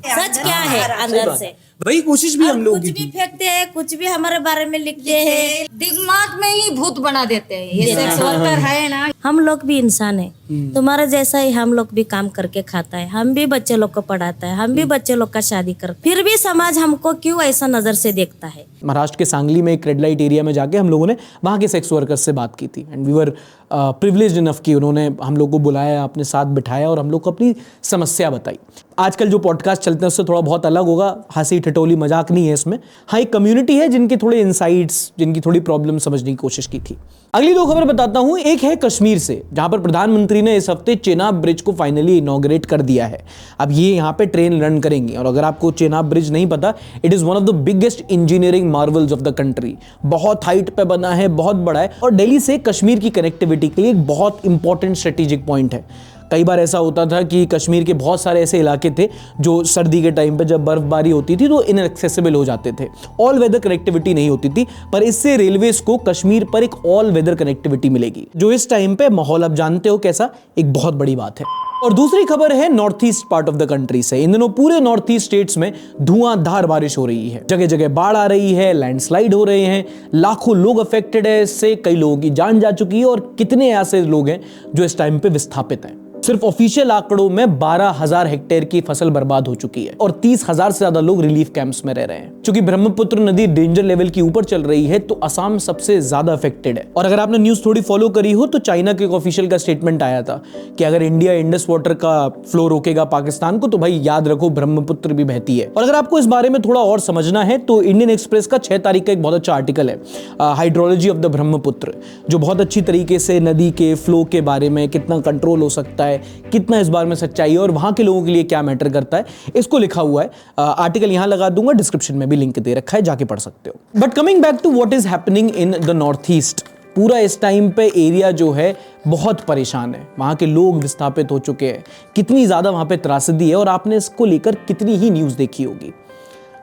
सच क्या है अंदर से। वही कोशिश भी हम लोग कुछ भी फेंकते हैं, कुछ भी हमारे बारे में लिखते हैं, दिमाग में ही भूत बना देते हैं। ये सेक्स वर्कर है ना, हम लोग भी इंसान है, तुम्हारा जैसा ही हम लोग भी काम करके खाता है, हम भी बच्चे लोग को पढ़ाता है, हम भी बच्चे लोग का शादी करते, फिर भी समाज हमको क्यों ऐसा नजर से देखता है। महाराष्ट्र के सांगली में एक रेड लाइट एरिया में जाके हम लोगों ने वहाँ के सेक्स वर्कर्स से बात की थी and we were privileged enough कि उन्होंने हम लोग को बुलाया, अपने साथ बिठाया और हम लोग को अपनी समस्या बताई। आजकल जो पॉडकास्ट चलते हैं उससे थोड़ा बहुत अलग होगा, हंसी ठिठोली मजाक नहीं है इसमें। हाँ, एक कम्युनिटी है जिनके थोड़े इंसाइट्स, जिनकी थोड़ी प्रॉब्लम समझने की कोशिश की थी। अगली 2 खबर बताता हूं। एक है कश्मीर से, जहां पर प्रधानमंत्री ने इस हफ्ते चेनाब ब्रिज को फाइनली इनॉग्रेट कर दिया है। अब ये यहां पे ट्रेन रन करेंगी और अगर आपको चेनाब ब्रिज नहीं पता, it is one of the biggest engineering Marvels of the country. बहुत हाइट पे बना है, बहुत बड़ा है और दिल्ली से कश्मीर की कनेक्टिविटी के लिए एक बहुत इंपॉर्टेंट स्ट्रेटेजिक पॉइंट है। कई बार ऐसा होता था कि कश्मीर के बहुत सारे ऐसे इलाके थे जो सर्दी के टाइम पे जब बर्फबारी होती थी तो इनएक्सेसिबल हो जाते थे, ऑल वेदर कनेक्टिविटी नहीं होती थी। पर इससे रेलवेज को कश्मीर पर एक ऑल वेदर कनेक्टिविटी मिलेगी, जो इस टाइम पे माहौल आप जानते हो कैसा, एक बहुत बड़ी बात है। और दूसरी खबर है north east part of the country से। इन दिनों पूरे नॉर्थ ईस्ट स्टेट्स में धुआंधार बारिश हो रही है, जगह जगह बाढ़ आ रही है, लैंडस्लाइड हो रहे हैं, लाखों लोग अफेक्टेड है इससे, कई लोगों की जान जा चुकी है और कितने ऐसे लोग हैं जो इस टाइम पे विस्थापित हैं। सिर्फ ऑफिशियल आंकड़ों में 12,000 हेक्टेयर की फसल बर्बाद हो चुकी है और 30,000 से ज्यादा लोग रिलीफ कैंप्स में रह रहे हैं। क्योंकि ब्रह्मपुत्र नदी डेंजर लेवल की ऊपर चल रही है तो असम सबसे ज्यादा अफेक्टेड है। और अगर आपने न्यूज थोड़ी फॉलो करी हो तो चाइना के एक ऑफिशियल का स्टेटमेंट आया था कि अगर इंडिया इंडस वाटर का फ्लो रोकेगा पाकिस्तान को तो भाई याद रखो ब्रह्मपुत्र भी बहती है। और अगर आपको इस बारे में थोड़ा और समझना है तो इंडियन एक्सप्रेस का 6 तारीख का एक बहुत अच्छा आर्टिकल है, हाइड्रोलॉजी ऑफ द ब्रह्मपुत्र, जो बहुत अच्छी तरीके से नदी के फ्लो के बारे में, कितना कंट्रोल हो सकता है, कितना इस बार में सच्चाई है और वहां के लोगों के लिए क्या मैटर करता है, इसको लिखा हुआ है। आर्टिकल यहां लगा दूंगा, डिस्क्रिप्शन में भी लिंक दे रखा है, जाके पढ़ सकते हो। But coming back to what is happening in the north east, पूरा इस टाइम पे एरिया जो है बहुत परेशान है। वहां के लोग विस्थापित हो चुके हैं, कितनी ज्यादा वहां पे त्रासदी है और आपने इसको लेकर कितनी ही न्यूज देखी होगी।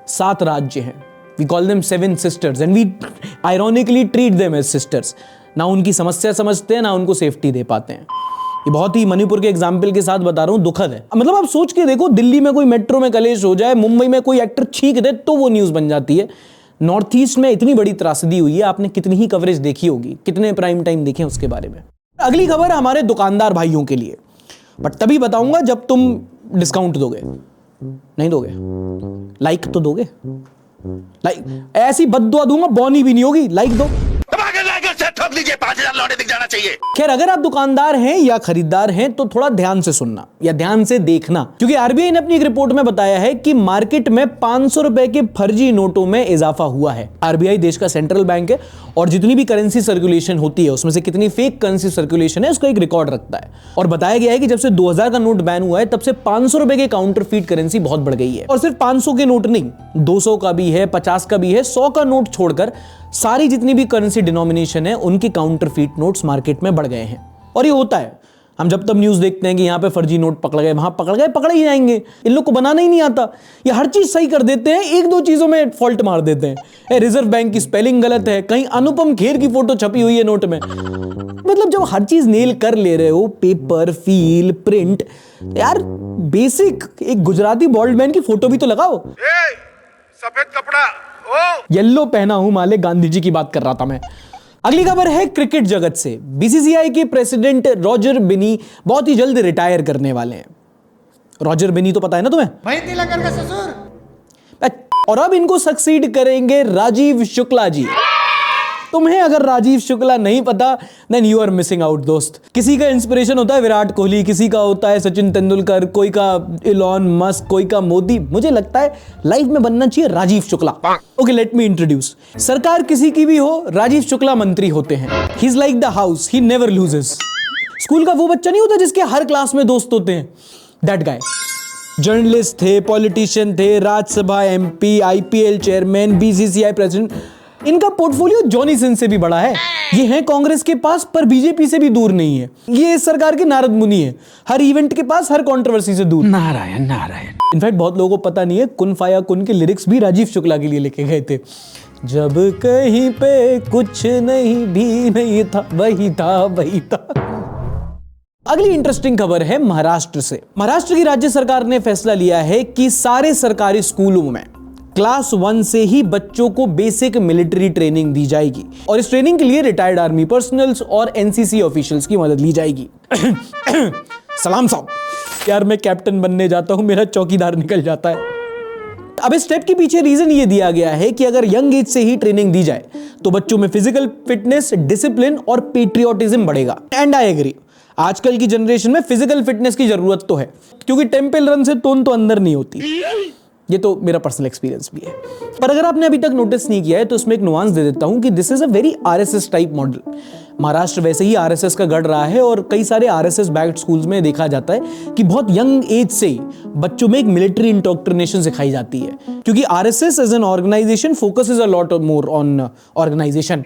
7 राज्य हैं we call them 7 sisters and we ironically treat them as sisters. ना उनकी समस्या समझते हैं, ना उनको सेफ्टी दे पाते हैं। ये बहुत ही मणिपुर के एग्जाम्पल के साथ बता रहा हूँ, दुखद है। मतलब आप सोच के देखो, दिल्ली में कोई मेट्रो में कलेश हो जाए, मुंबई में कोई एक्टर छींक दे तो वो न्यूज़ बन जाती है। नॉर्थ ईस्ट में इतनी बड़ी त्रासदी हुई है, आपने कितनी ही कवरेज देखी होगी, कितने प्राइम टाइम देखे उसके बारे में। अगली खबर हमारे दुकानदार भाइयों के लिए, बट तभी बताऊंगा जब तुम डिस्काउंट दोगे। नहीं दोगे, लाइक तो दोगे। लाइक ऐसी बद्दुआ दूंगा, बौनी भी नहीं होगी, लाइक दो। ठोक लीजिए, 5,000 लौटे दिख जाना चाहिए। खैर, अगर आप दुकानदार हैं या खरीदार हैं तो थोड़ा ध्यान से सुनना या ध्यान से देखना, क्योंकि आरबीआई ने अपनी एक रिपोर्ट में बताया है कि मार्केट में 500 रुपए के फर्जी नोटों में इजाफा हुआ है। आरबीआई देश का सेंट्रल बैंक है और जितनी भी करेंसी सर्कुलेशन होती है उसमें से कितनी फेक करेंसी सर्कुलेशन है उसका एक रिकॉर्ड रखता है। और बताया गया है कि जब से 2000 का नोट बैन हुआ है तब से 500 रुपए के काउंटरफीट करेंसी बहुत बढ़ गई है। और सिर्फ 500 के नोट नहीं, 200 का भी है, 50 का भी है, 100 का नोट छोड़कर सारी जितनी भी करेंसी डिनोमिनेशन है उनके काउंटरफीट नोट्स मार्केट में बढ़ गए हैं। और ये होता है, हम जब तब न्यूज़ देखते हैं कि यहाँ पे फर्जी नोट पकड़ गए, वहाँ पकड़ गए, पकड़े ही जाएंगे। इन लोग को बनाना ही नहीं आता, ये हर चीज़ सही कर देते हैं, एक दो चीज़ों में फॉल्ट मार देते हैं। रिजर्व बैंक की स्पेलिंग गलत है, कहीं अनुपम खेर की फोटो छपी हुई है नोट में। मतलब जब हर चीज़ नेल कर ले रहे हो, पेपर, फील, प्रिंट, यार बेसिक एक गुजराती बॉल्ड मैन की फोटो भी तो लगाओ। सफेद कपड़ा, येलो पहना हूं माले, गांधी जी की बात कर रहा था मैं। अगली खबर है क्रिकेट जगत से। बीसीसीआई के प्रेसिडेंट रॉजर बिनी बहुत ही जल्द रिटायर करने वाले हैं। रॉजर बिनी तो पता है ना तुम्हें, भाई तिलकर का ससुर। और अब इनको सक्सीड करेंगे राजीव शुक्ला जी। तुम्हें अगर राजीव शुक्ला नहीं पता, then you are missing out दोस्त। किसी का इंस्पिरेशन होता है विराट कोहली, किसी का होता है सचिन तेंदुलकर, कोई का इलॉन मस्क, कोई का मोदी। मुझे लगता है लाइफ में बनना चाहिए Rajiv Shukla. Okay, let me introduce. सरकार किसी की भी हो, राजीव शुक्ला मंत्री होते हैं। He is like the house, he never loses. School का वो बच्चा नहीं होता जिसके हर क्लास में दोस्त होते हैं, दैट गाय। जर्नलिस्ट थे, पॉलिटिशियन थे, Rajya Sabha MP, IPL chairman, BCCI president. इनका पोर्टफोलियो जॉनी सिंह से भी बड़ा है। ये है कांग्रेस के पास पर बीजेपी से भी दूर नहीं है। ये इस सरकार के नारद मुनि है, हर इवेंट के पास, हर कंट्रोवर्सी से दूर। नारायण नारायण। इनफैक्ट बहुत लोगों को पता नहीं है, कुन फाया कुन के लिरिक्स भी राजीव शुक्ला के लिए लिखे गए थे। जब कहीं पे कुछ नहीं भी नहीं था, वही था वही था। अगली इंटरेस्टिंग खबर है महाराष्ट्र से। महाराष्ट्र की राज्य सरकार ने फैसला लिया है कि सारे सरकारी स्कूलों में क्लास 1 से ही बच्चों को बेसिक मिलिट्री ट्रेनिंग दी जाएगी और इस ट्रेनिंग के लिए रिटायर्ड आर्मी पर्सनल्स और एनसीसी ऑफिशियल्स की मदद ली जाएगी। सलाम साहब, यार मैं कैप्टन बनने जाता हूं, मेरा चौकीदार निकल जाता है। अब इस स्टेप के पीछे रीजन ये दिया गया है कि अगर यंग एज से ही ट्रेनिंग दी जाए तो बच्चों में फिजिकल फिटनेस, डिसिप्लिन और पेट्रियोटिज्म बढ़ेगा। एंड आई एग्री, आजकल की जनरेशन में फिजिकल फिटनेस की जरूरत तो है, क्योंकि टेम्पल रन से टोन तो अंदर नहीं होती। ये तो मेरा पर्सनल एक्सपीरियंस भी है। पर अगर आपने अभी तक नोटिस नहीं किया है तो इसमें एक नुआंस दे देता हूं कि this is a very RSS type model. Maharashtra वैसे ही आरएसएस का गढ़ रहा है और कई सारे आरएसएस बैक्ड स्कूल्स में देखा जाता है कि बहुत यंग एज से ही बच्चों में एक मिलिट्री इंडोक्ट्रिनेशन सिखाई जाती है, क्योंकि RSS as an organization focuses a lot more on organization,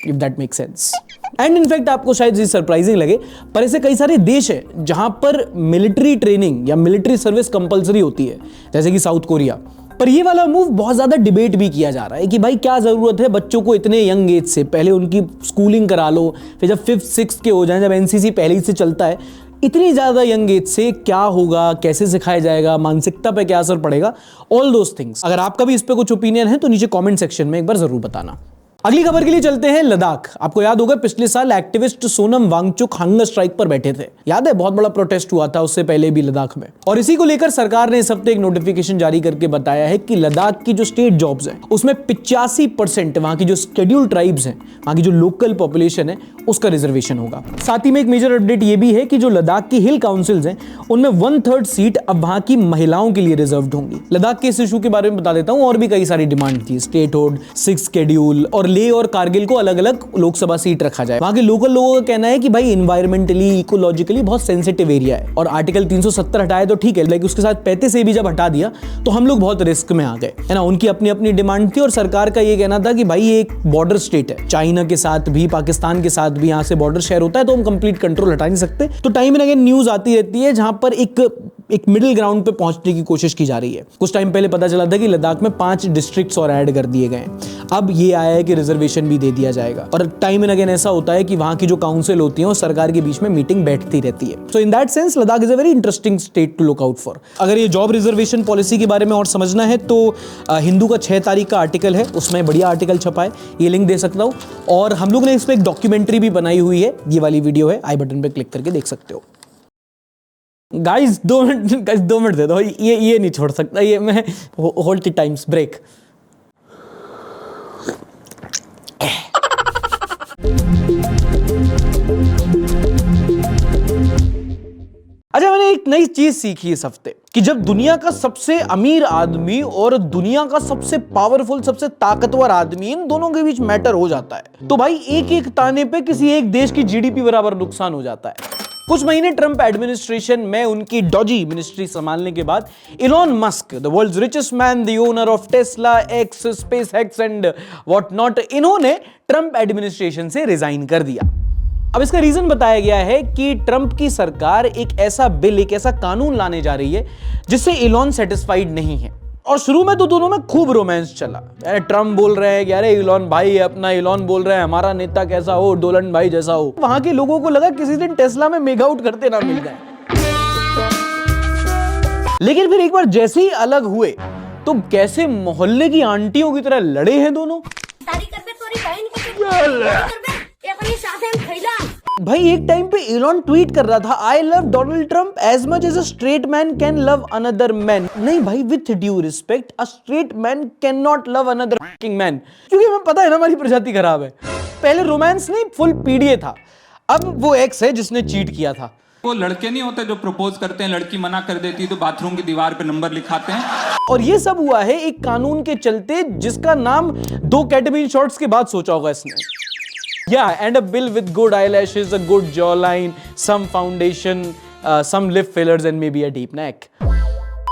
if that make sense. And in fact आपको शायद ये सरप्राइजिंग लगे, पर ऐसे कई सारे देश हैं जहां पर मिलिट्री ट्रेनिंग या मिलिट्री सर्विस कंपलसरी होती है, जैसे कि साउथ कोरिया। पर ये वाला मूव बहुत ज्यादा डिबेट भी किया जा रहा है कि भाई क्या जरूरत है बच्चों को इतने यंग एज से, पहले उनकी स्कूलिंग करा लो, फिर जब 5th 6th के हो जाए, जब एनसीसी पहले ही से चलता है, इतनी ज्यादा यंग एज से क्या होगा, कैसे सिखाया जाएगा, मानसिकता पे क्या असर पड़ेगा, ऑल दोस थिंग्स। अगर आपका भी इस पे कुछ ओपिनियन है तो नीचे कमेंट सेक्शन में एक बार जरूर बताना। अगली खबर के लिए चलते हैं लद्दाख। आपको याद होगा पिछले साल activist Sonam Wangchuk hunger strike पर बैठे थे, याद है? बहुत बड़ा प्रोटेस्ट हुआ था उससे पहले भी लद्दाख में। और इसी को लेकर सरकार ने इस हफ्ते एक नोटिफिकेशन जारी करके बताया है कि लद्दाख की जो स्टेट जॉब्स हैं उसमें 85% वहां की जो शेड्यूल ट्राइब्स हैं, वहां की जो लोकल पॉपुलेशन है, उसका रिजर्वेशन होगा। साथ ही में एक मेजर अपडेट ये भी है कि जो लद्दाख की हिल काउंसिल्स हैं उनमें 1/3 सीट अब वहां की महिलाओं के लिए रिजर्व्ड होंगी। लद्दाख के इस इशू के बारे में बता देता हूं, और भी कई सारी डिमांड थी, स्टेटहुड, 6 शेड्यूल और लेह और कारगिल को अलग अलग लोकसभा सीट रखा जाए। वहां के लोकल लोगों का कहना है कि भाई इन्वायरमेंटली, इकोलॉजिकली बहुत सेंसिटिव एरिया है और आर्टिकल 370 हटाए तो ठीक है, लेकिन उसके साथ 35 से भी जब हटा दिया तो हम लोग बहुत रिस्क में आ गए, है ना। उनकी अपनी अपनी डिमांड थी और सरकार का ये कहना था कि भाई ये एक बॉर्डर स्टेट है, चाइना के साथ भी, पाकिस्तान के साथ भी यहाँ से बॉर्डर शेयर होता है, तो हम कंप्लीट कंट्रोल हटा नहीं सकते। तो टाइम एंड अगेन न्यूज आती रहती है जहां पर एक एक मिडिल ग्राउंड पे पहुंचने की कोशिश की जा रही है। कुछ टाइम पहले पता चला था कि लद्दाख में 5 डिस्ट्रिक्ट्स और ऐड कर दिए गए हैं। अब ये आया है कि रिजर्वेशन भी दे दिया जाएगा। और टाइम एंड अगेन ऐसा होता है कि वहां की जो काउंसिल होती है और सरकार के बीच में मीटिंग बैठती रहती है। So in that sense Ladakh is a very interesting state to look out for. अगर ये जॉब रिजर्वेशन पॉलिसी के बारे में और समझना है तो हिंदू का 6 तारीख का आर्टिकल है, उसमें बढ़िया आर्टिकल छपा है, ये लिंक दे सकता हूँ। और हम लोग ने इस पर एक डॉक्यूमेंट्री भी बनाई हुई है, ये वाली वीडियो है, आई बटन पे क्लिक करके देख सकते हो। गाइस 2 मिनट दे दो, ये नहीं छोड़ सकता, ये मैं होल्ड द टाइम्स ब्रेक। अच्छा, मैंने एक नई चीज सीखी इस हफ्ते कि जब दुनिया का सबसे अमीर आदमी और दुनिया का सबसे पावरफुल, सबसे ताकतवर आदमी, इन दोनों के बीच मैटर हो जाता है तो भाई एक एक ताने पे किसी एक देश की जीडीपी बराबर नुकसान हो जाता है। कुछ महीने ट्रंप एडमिनिस्ट्रेशन में उनकी डॉजी मिनिस्ट्री संभालने के बाद Elon Musk, the world's richest man, the owner of Tesla, X, SpaceX and what not, इन्होंने ट्रंप एडमिनिस्ट्रेशन से रिजाइन कर दिया। अब इसका रीजन बताया गया है कि ट्रंप की सरकार एक ऐसा बिल, एक ऐसा कानून लाने जा रही है जिससे इलॉन सेटिस्फाइड नहीं है। और शुरू में तो दोनों में खूब रोमांस चला। ट्रम्प बोल रहे हैं कि अरे इलॉन भाई अपना, इलॉन बोल रहे हैं हमारा नेता कैसा हो, डोलन भाई जैसा हो। वहां के लोगों को लगा किसी दिन टेस्ला में मेक आउट करते ना मिल जाए। लेकिन फिर एक बार जैसे ही अलग हुए तो कैसे मोहल्ले की आंटियों की तरह लड़े हैं दोनों। भाई एक टाइम पे इलॉन ट्वीट कर रहा था, I love Donald Trump as much as a straight man can love another man. नहीं भाई, with due respect, a straight man can not love another fucking man. क्योंकि हमें पता है ना हमारी प्रजाति खराब है। पहले रोमांस नहीं, फुल पीडीए था। अब वो एक्स है जिसने चीट किया था। वो लड़के नहीं होते जो प्रपोज करते हैं, लड़की मना कर देती है तो बाथरूम की दीवार पे नंबर लिखाते हैं। और ये सब हुआ है एक कानून के चलते जिसका नाम 2 केटामीन शॉट्स के बाद सोचा होगा इसने। Yeah, and a bill with good eyelashes, a good jawline, some foundation, some lip fillers and maybe a deep neck.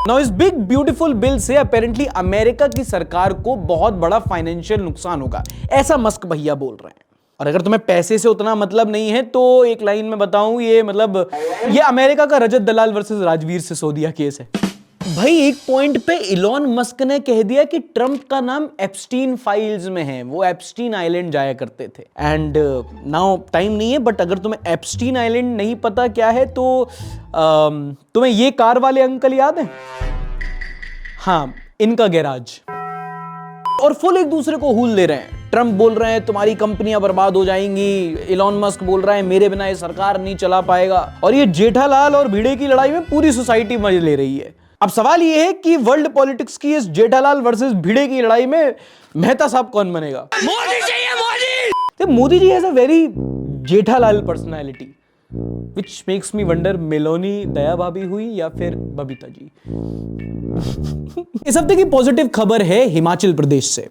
Now इस big beautiful bill से apparently अमेरिका की सरकार को बहुत बड़ा फाइनेंशियल नुकसान होगा, ऐसा मस्क भैया बोल रहे हैं। और अगर तुम्हें पैसे से उतना मतलब नहीं है तो एक लाइन में बताऊं, ये अमेरिका का रजत दलाल वर्सेस राजवीर सिसोदिया केस है। भाई एक पॉइंट पे इलॉन मस्क ने कह दिया कि ट्रंप का नाम एप्स्टीन फाइल्स में है, वो एप्स्टीन आइलैंड जाया करते थे। एंड नाउ टाइम नहीं है, बट अगर तुम्हें एप्स्टीन आइलैंड नहीं पता क्या है तो तुम्हें ये कार वाले अंकल याद हैं? हाँ, इनका गैराज। और फुल एक दूसरे को हूल दे रहे हैं। ट्रंप बोल रहे हैं तुम्हारी कंपनियां बर्बाद हो जाएंगी, इलॉन मस्क बोल रहा है मेरे बिना ये सरकार नहीं चला पाएगा। और ये जेठालाल और भिड़े की लड़ाई में पूरी सोसाइटी मजे ले रही है। अब सवाल ये है कि वर्ल्ड पॉलिटिक्स की इस जेठालाल वर्सेस भिड़े की लड़ाई में मेहता साहब कौन बनेगा? मोदी चाहिए, मोदी। तो Modi ji has a very Jethalal personality which makes me wonder Meloni Daya Bhabhi हुई या फिर बबीता जी। इस हफ्ते की पॉजिटिव खबर है हिमाचल प्रदेश से।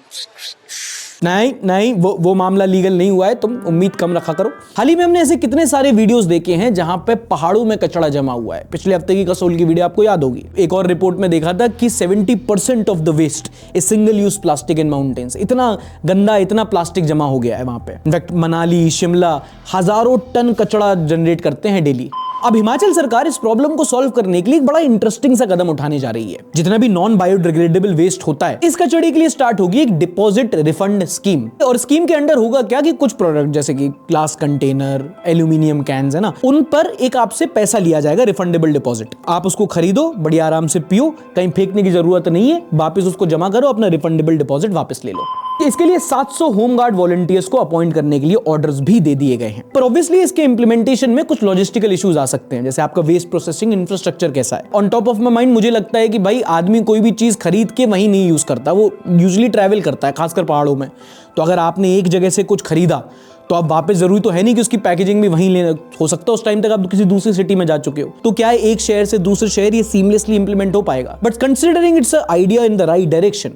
नहीं, वो मामला लीगल नहीं हुआ है, तुम उम्मीद कम रखा करो। हाल ही में हमने ऐसे कितने सारे वीडियोस देखे हैं जहां पे पहाड़ों में कचरा जमा हुआ है। पिछले हफ्ते की कसोल की वीडियो आपको याद होगी। एक और रिपोर्ट में देखा था कि 70% of the waste is single use plastic in mountains. इतना गंदा, इतना प्लास्टिक जमा हो गया है वहां पे। इनफैक्ट मनाली, शिमला हजारों टन कचरा जनरेट करते हैं डेली। अब हिमाचल सरकार इस प्रॉब्लम को सॉल्व करने के लिए एक बड़ा इंटरेस्टिंग सा कदम उठाने जा रही है। जितना भी नॉन बायोडिग्रेडेबल वेस्ट होता है, इस कचरे के लिए स्टार्ट होगी एक डिपॉजिट रिफंड स्कीम। और स्कीम के अंडर होगा क्या कि कुछ प्रोडक्ट जैसे कि ग्लास कंटेनर, एल्यूमिनियम कैन्स है ना, उन पर एक आपसे पैसा लिया जाएगा, रिफंडेबल डिपॉजिट। आप उसको खरीदो, बड़ी आराम से पियो, कहीं फेंकने की जरूरत नहीं है, वापस उसको जमा करो, अपना रिफंडेबल डिपॉजिट वापस ले लो। इसके लिए 700 होमगार्ड वॉलंटियर्स को अपॉइंट करने के लिए ऑर्डर्स भी दे दिए गए हैं। पर ऑब्वियसली इसके इंप्लीमेंटेशन में कुछ लॉजिस्टिकल इश्यूज आ सकते हैं, जैसे आपका वेस्ट प्रोसेसिंग इंफ्रास्ट्रक्चर कैसा है। On top of my mind मुझे लगता है कि भाई आदमी कोई भी चीज खरीद के वहीं नहीं यूज करता, वो यूजुअली ट्रैवल करता है, खासकर पहाड़ों में। तो अगर आपने एक जगह से कुछ खरीदा तो आप वापस जरूरी तो है नहीं कि उसकी पैकेजिंग भी वहीं लेना, हो सकता है उस टाइम तक आप किसी दूसरी सिटी में जा चुके हो। तो क्या है, एक शहर से दूसरे शहर ये सीमलेसली इंप्लीमेंट हो पाएगा। But considering it's a idea in the right direction,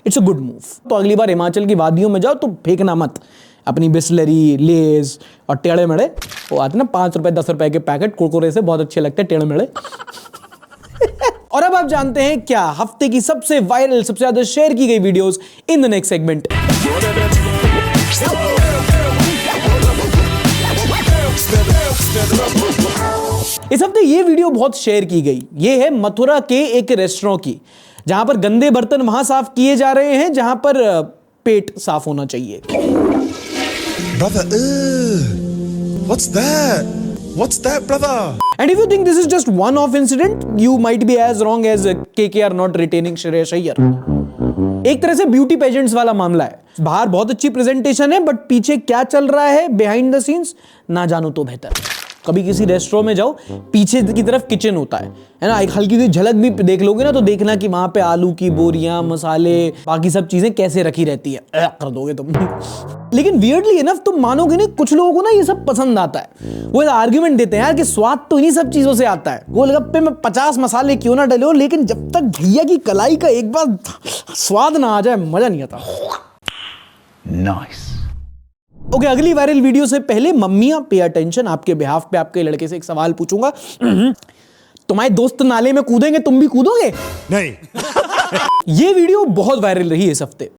it's a good move. तो अगली बार हिमाचल की वादियों में जाओ तो फेंकना मत अपनी बिस्लरी, लेज और टेढ़े मेढ़े, वो आते ना 5 रुपए 10 रुपए के पैकेट कुरकुरे से, बहुत अच्छे लगते हैं टेढ़े मेढ़े। और अब आप जानते हैं क्या हफ्ते की सबसे वायरल, सबसे ज्यादा शेयर की गई videos in the next segment. इस हफ्ते ये वीडियो बहुत शेयर की गई। ये है मथुरा के एक रेस्टोरेंट की, जहां पर गंदे बर्तन वहां साफ किए जा रहे हैं जहां पर पेट साफ होना चाहिए। Brother, what's that? What's that, brother? And if you think this is just one-off incident, you might be as wrong as KKR not retaining Shreyas Iyer. एक तरह से ब्यूटी पेजेंट्स वाला मामला है। बाहर बहुत अच्छी प्रेजेंटेशन है, बट पीछे क्या चल रहा है बिहाइंड द सीन्स ना जानो तो बेहतर। कभी किसी रेस्टोरेंट में जाओ, पीछे की तरफ किचन होता है ना, एक हल्की सी झलक भी देख लोगे ना तो देखना कि वहां पे आलू की बोरियां, मसाले, बाकी सब चीजें कैसे रखी रहती है, कर दोगे तुम। लेकिन वियर्डली इनफ तुम मानोगे नहीं, कुछ लोगों को ना ये सब पसंद आता है। वो आर्ग्यूमेंट देते हैं यार कि स्वाद तो इन्हीं सब चीजों से आता है। गोलगप्पे में 50 मसाले क्यों ना डले हो, लेकिन जब तक भैया की कलाई का एक बार स्वाद ना आ जाए मजा नहीं आता। Nice. ओके, अगली वायरल वीडियो से पहले मम्मियां पे अटेंशन, आपके बिहाफ पे आपके लड़के से एक सवाल पूछूंगा। तुम्हारे दोस्त नाले में कूदेंगे, तुम भी कूदोगे? नहीं। ये वीडियो बहुत वायरल रही इस हफ्ते।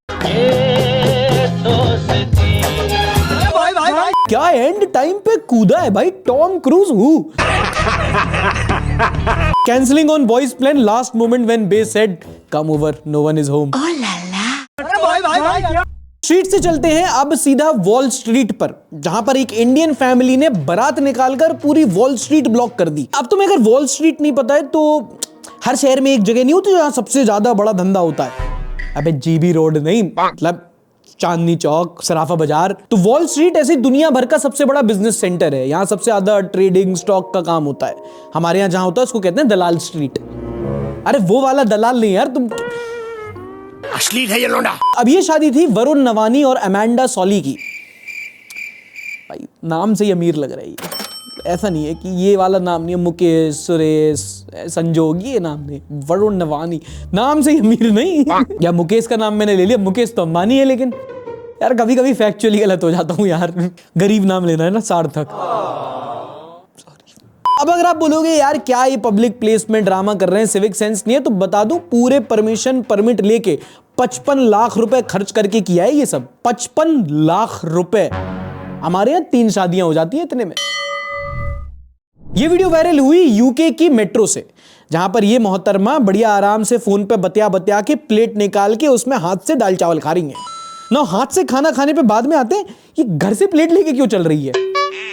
क्या एंड टाइम पे कूदा है भाई Tom Cruise. Cancelling on boys plan last moment when bae said come over, no one is home. Street से चलते हैं अब सीधा वॉल स्ट्रीट पर, जहां पर एक इंडियन फैमिली ने बारात निकालकर पूरी वॉल स्ट्रीट ब्लॉक कर दी। अब तुम्हें अगर वॉल स्ट्रीट नहीं पता है तो हर शहर में एक जगह नहीं होती जहां सबसे ज्यादा बड़ा धंधा होता है। अबे जीबी रोड नहीं, मतलब चांदनी चौक, सराफा बाजार। तो वॉल स्ट्रीट ऐसी दुनिया भर का सबसे बड़ा बिजनेस सेंटर है। यहाँ सबसे ज्यादा ट्रेडिंग, स्टॉक का काम होता है। हमारे यहाँ जहां होता है उसको कहते हैं दलाल स्ट्रीट। अरे वो वाला दलाल नहीं यार, तुम अश्लील है ये लोंडा। अब ये शादी थी वरुण नवानी और अमेंडा सॉली की। भाई नाम से ही अमीर लग रहा है। ऐसा नहीं है कि ये वाला नाम नहीं है, मुकेश, सुरेश, संजोग, ये नाम नहीं। वरुण नवानी नाम से ही अमीर नहीं। या मुकेश का नाम मैंने ले लिया, मुकेश तो अंबानी है। लेकिन यार कभी कभी फैक्चुअली गलत हो जाता हूँ यार, गरीब नाम लेना है ना, सार्थक। अब अगर आप बोलोगे यार क्या ये पब्लिक प्लेसमेंट ड्रामा कर रहे हैं, सिविक सेंस नहीं है, तो बता दूं पूरे परमिशन परमिट लेके 55 लाख रुपए खर्च करके किया है ये सब। 55 लाख रुपए। हमारे यहाँ 3 शादियां हो जाती हैं इतने में। ये वीडियो वायरल हुई यूके की मेट्रो से, जहां पर ये मोहतरमा बढ़िया आराम से फोन पे बतिया के प्लेट निकाल के उसमें हाथ से दाल चावल खा रही हैं ना। हाथ से खाना खाने पे बाद में आते हैं ये घर से प्लेट लेके क्यों चल रही है।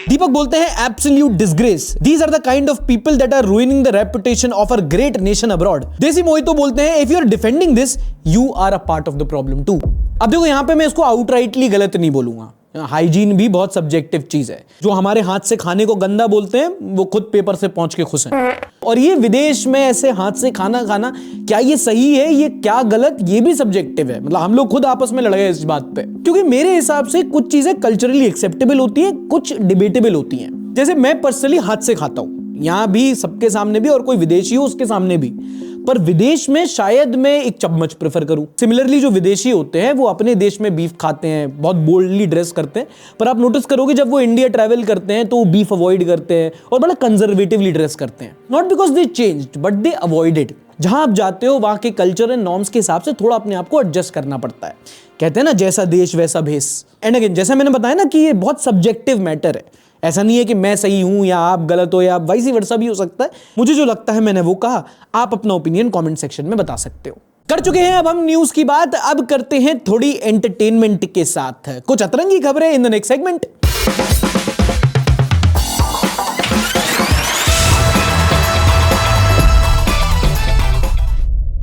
दीपक बोलते हैं absolute disgrace, these are the kind of people that are ruining the reputation of a great nation abroad. Desi Mohito बोलते हैं if you are defending this you are a part of the problem too. अब देखो यहां पे मैं इसको outrightly गलत नहीं बोलूंगा, हाइजीन भी बहुत सब्जेक्टिव चीज है। जो हमारे हाथ से खाने को गंदा बोलते हैं वो खुद पेपर से पहुंच के खुश हैं। और ये विदेश में ऐसे हाथ से खाना खाना, क्या ये सही है, ये क्या गलत, ये भी सब्जेक्टिव है। मतलब हम लोग खुद आपस में लड़ गए इस बात पे, क्योंकि मेरे हिसाब से कुछ चीजें कल्चरली एक्सेप्टेबल होती है, कुछ डिबेटेबल होती हैं। जैसे मैं पर्सनली हाथ से खाता हूं, यहां भी सबके सामने भी, और कोई विदेशी हो उसके सामने भी। पर विदेश में शायद मैं एक चम्मच प्रेफर करूं। सिमिलरली जो विदेशी होते हैं वो अपने देश में बीफ खाते हैं, बहुत बोल्डली ड्रेस करते हैं, पर आप नोटिस करोगे जब वो इंडिया ट्रैवल करते हैं तो वो बीफ अवॉइड करते हैं और बड़ा कंजर्वेटिवली ड्रेस करते हैं। Not because they changed but they avoided. जहां आप जाते हो वहां के कल्चर एंड नॉर्म्स के हिसाब से थोड़ा अपने आप को एडजस्ट करना पड़ता है। कहते हैं ना जैसा देश वैसा भेष। एंड अगेन जैसा मैंने बताया ना कि ये बहुत सब्जेक्टिव मैटर है। ऐसा नहीं है कि मैं सही हूं या आप गलत हो, या वाइस वर्सा भी हो सकता है। मुझे जो लगता है मैंने वो कहा, आप अपना ओपिनियन कमेंट सेक्शन में बता सकते हो। कर चुके हैं अब हम न्यूज की बात, अब करते हैं थोड़ी एंटरटेनमेंट के साथ कुछ अतरंगी खबरें इन द नेक्स्ट सेगमेंट।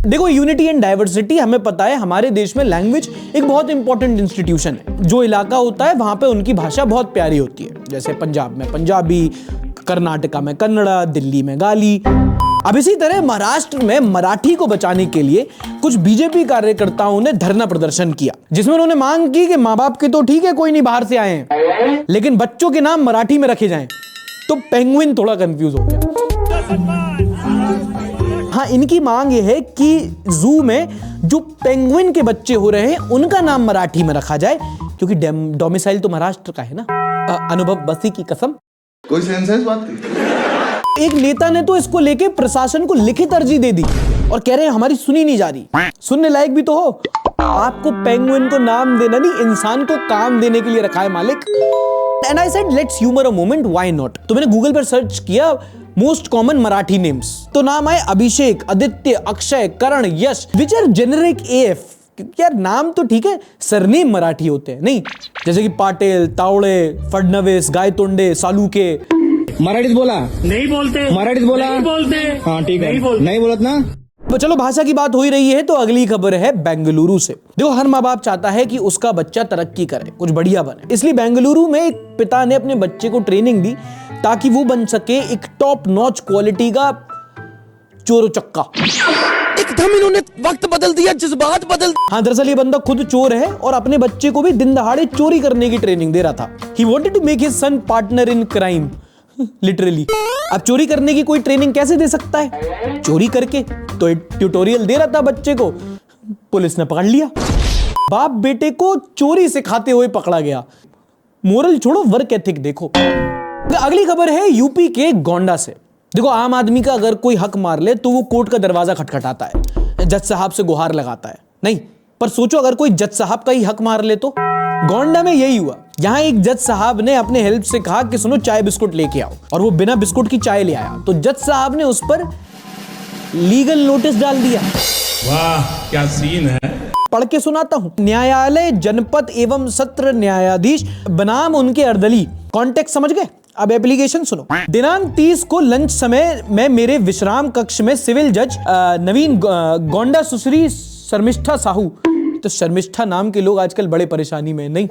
देखो यूनिटी एंड डाइवर्सिटी, हमें पता है हमारे देश में लैंग्वेज एक बहुत इंपॉर्टेंट इंस्टीट्यूशन है। जो इलाका होता है वहां पे उनकी भाषा बहुत प्यारी होती है। जैसे पंजाब में पंजाबी, कर्नाटका में कन्नड़ा, दिल्ली में गाली। अब इसी तरह महाराष्ट्र में मराठी को बचाने के लिए कुछ बीजेपी कार्यकर्ताओं ने धरना प्रदर्शन किया, जिसमें उन्होंने मांग की कि माँ बाप के तो ठीक है कोई नहीं बाहर से आए हैं, लेकिन बच्चों के नाम मराठी में रखे जाएं। तो पेंगुइन थोड़ा कंफ्यूज हो गया। हाँ, इनकी मांग ये है कि जू में जो पेंगुइन के बच्चे हो रहे हैं उनका नाम मराठी में रखा जाए, क्योंकि डोमिसाइल तो महाराष्ट्र का है ना। अनुभव बसी की कसम, कोई सेंस है इस बात की? एक नेता ने तो इसको लेके प्रशासन को लिखित अर्जी दे दी और कह रहे हैं हमारी सुनी नहीं जा रही। सुनने लायक भी तो हो। आपको पेंगुइन को नाम देना नहीं, इंसान को काम देने के लिए रखा है मालिक। And I said let's humour a moment, why not. तो मैंने गूगल पर सर्च किया मोस्ट कॉमन मराठी नेम्स। तो नाम आए अभिषेक, आदित्य, अक्षय, करण, यश, विच आर जेनेरिक AF। यार नाम तो ठीक है, सरनेम मराठी होते हैं नहीं, जैसे कि पाटिल, तावड़े, फडणवीस, गायतोंडे, सालुके। मराठीत बोला, नहीं बोलते, मराठीत बोला, नहीं बोलते, हाँ ठीक है, नहीं बोलत ना। तो चलो भाषा की बात हो ही रही है तो अगली खबर है बेंगलुरु से। देखो हर माँ बाप चाहता है कि उसका बच्चा तरक्की करे, कुछ बढ़िया बने, इसलिए बेंगलुरु में एक पिता ने अपने बच्चे को ट्रेनिंग दी ताकि वो बन सके एक टॉप नॉच क्वालिटी का चोरो चक्का। एकदम इन्होंने वक्त बदल दिया, जज्बात बदल। हाँ, दरअसल ये बंदा खुद चोर है और अपने बच्चे को भी दिन दहाड़े चोरी करने की ट्रेनिंग दे रहा था। He wanted to make his son partner in crime, literally. अब चोरी करने की कोई ट्रेनिंग कैसे दे सकता है? चोरी करके। तो एक ट्यूटोरियल दे रहा था बच्चे को, पुलिस ने पकड़ लिया। बाप बेटे को चोरी सिखाते हुए पकड़ा गया। मोरल छोड़ो, वर्क एथिक देखो। अगली खबर है यूपी के गोंडा से। देखो आम आदमी का अगर कोई हक मार ले तो वो कोर्ट का दरवाजा खटखटाता है, जज साहब से गुहार लगाता है, नहीं, पर सोचो अगर कोई जज साहब का ही हक मार ले तो। गोंडा में यही हुआ। यहाँ एक जज साहब ने अपने हेल्प से कहा कि सुनो चाय बिस्कुट लेके आओ, और वो बिना बिस्कुट की चाय ले आया, तो जज साहब ने उस पर लीगल नोटिस डाल दिया। वाह क्या सीन है। पढ़ के सुनाता हूं। न्यायालय जनपद एवं सत्र न्यायाधीश बनाम उनके अर्दली। कॉन्टेक्स्ट समझ गए? अब एप्लीकेशन सुनो। दिनांक 30 को लंच समय में मेरे विश्राम कक्ष में सिविल जज नवीन गोंडा सुश्री शर्मिष्ठा साहू, तो शर्मिष्ठा नाम के लोग आजकल बड़े परेशानी में नहीं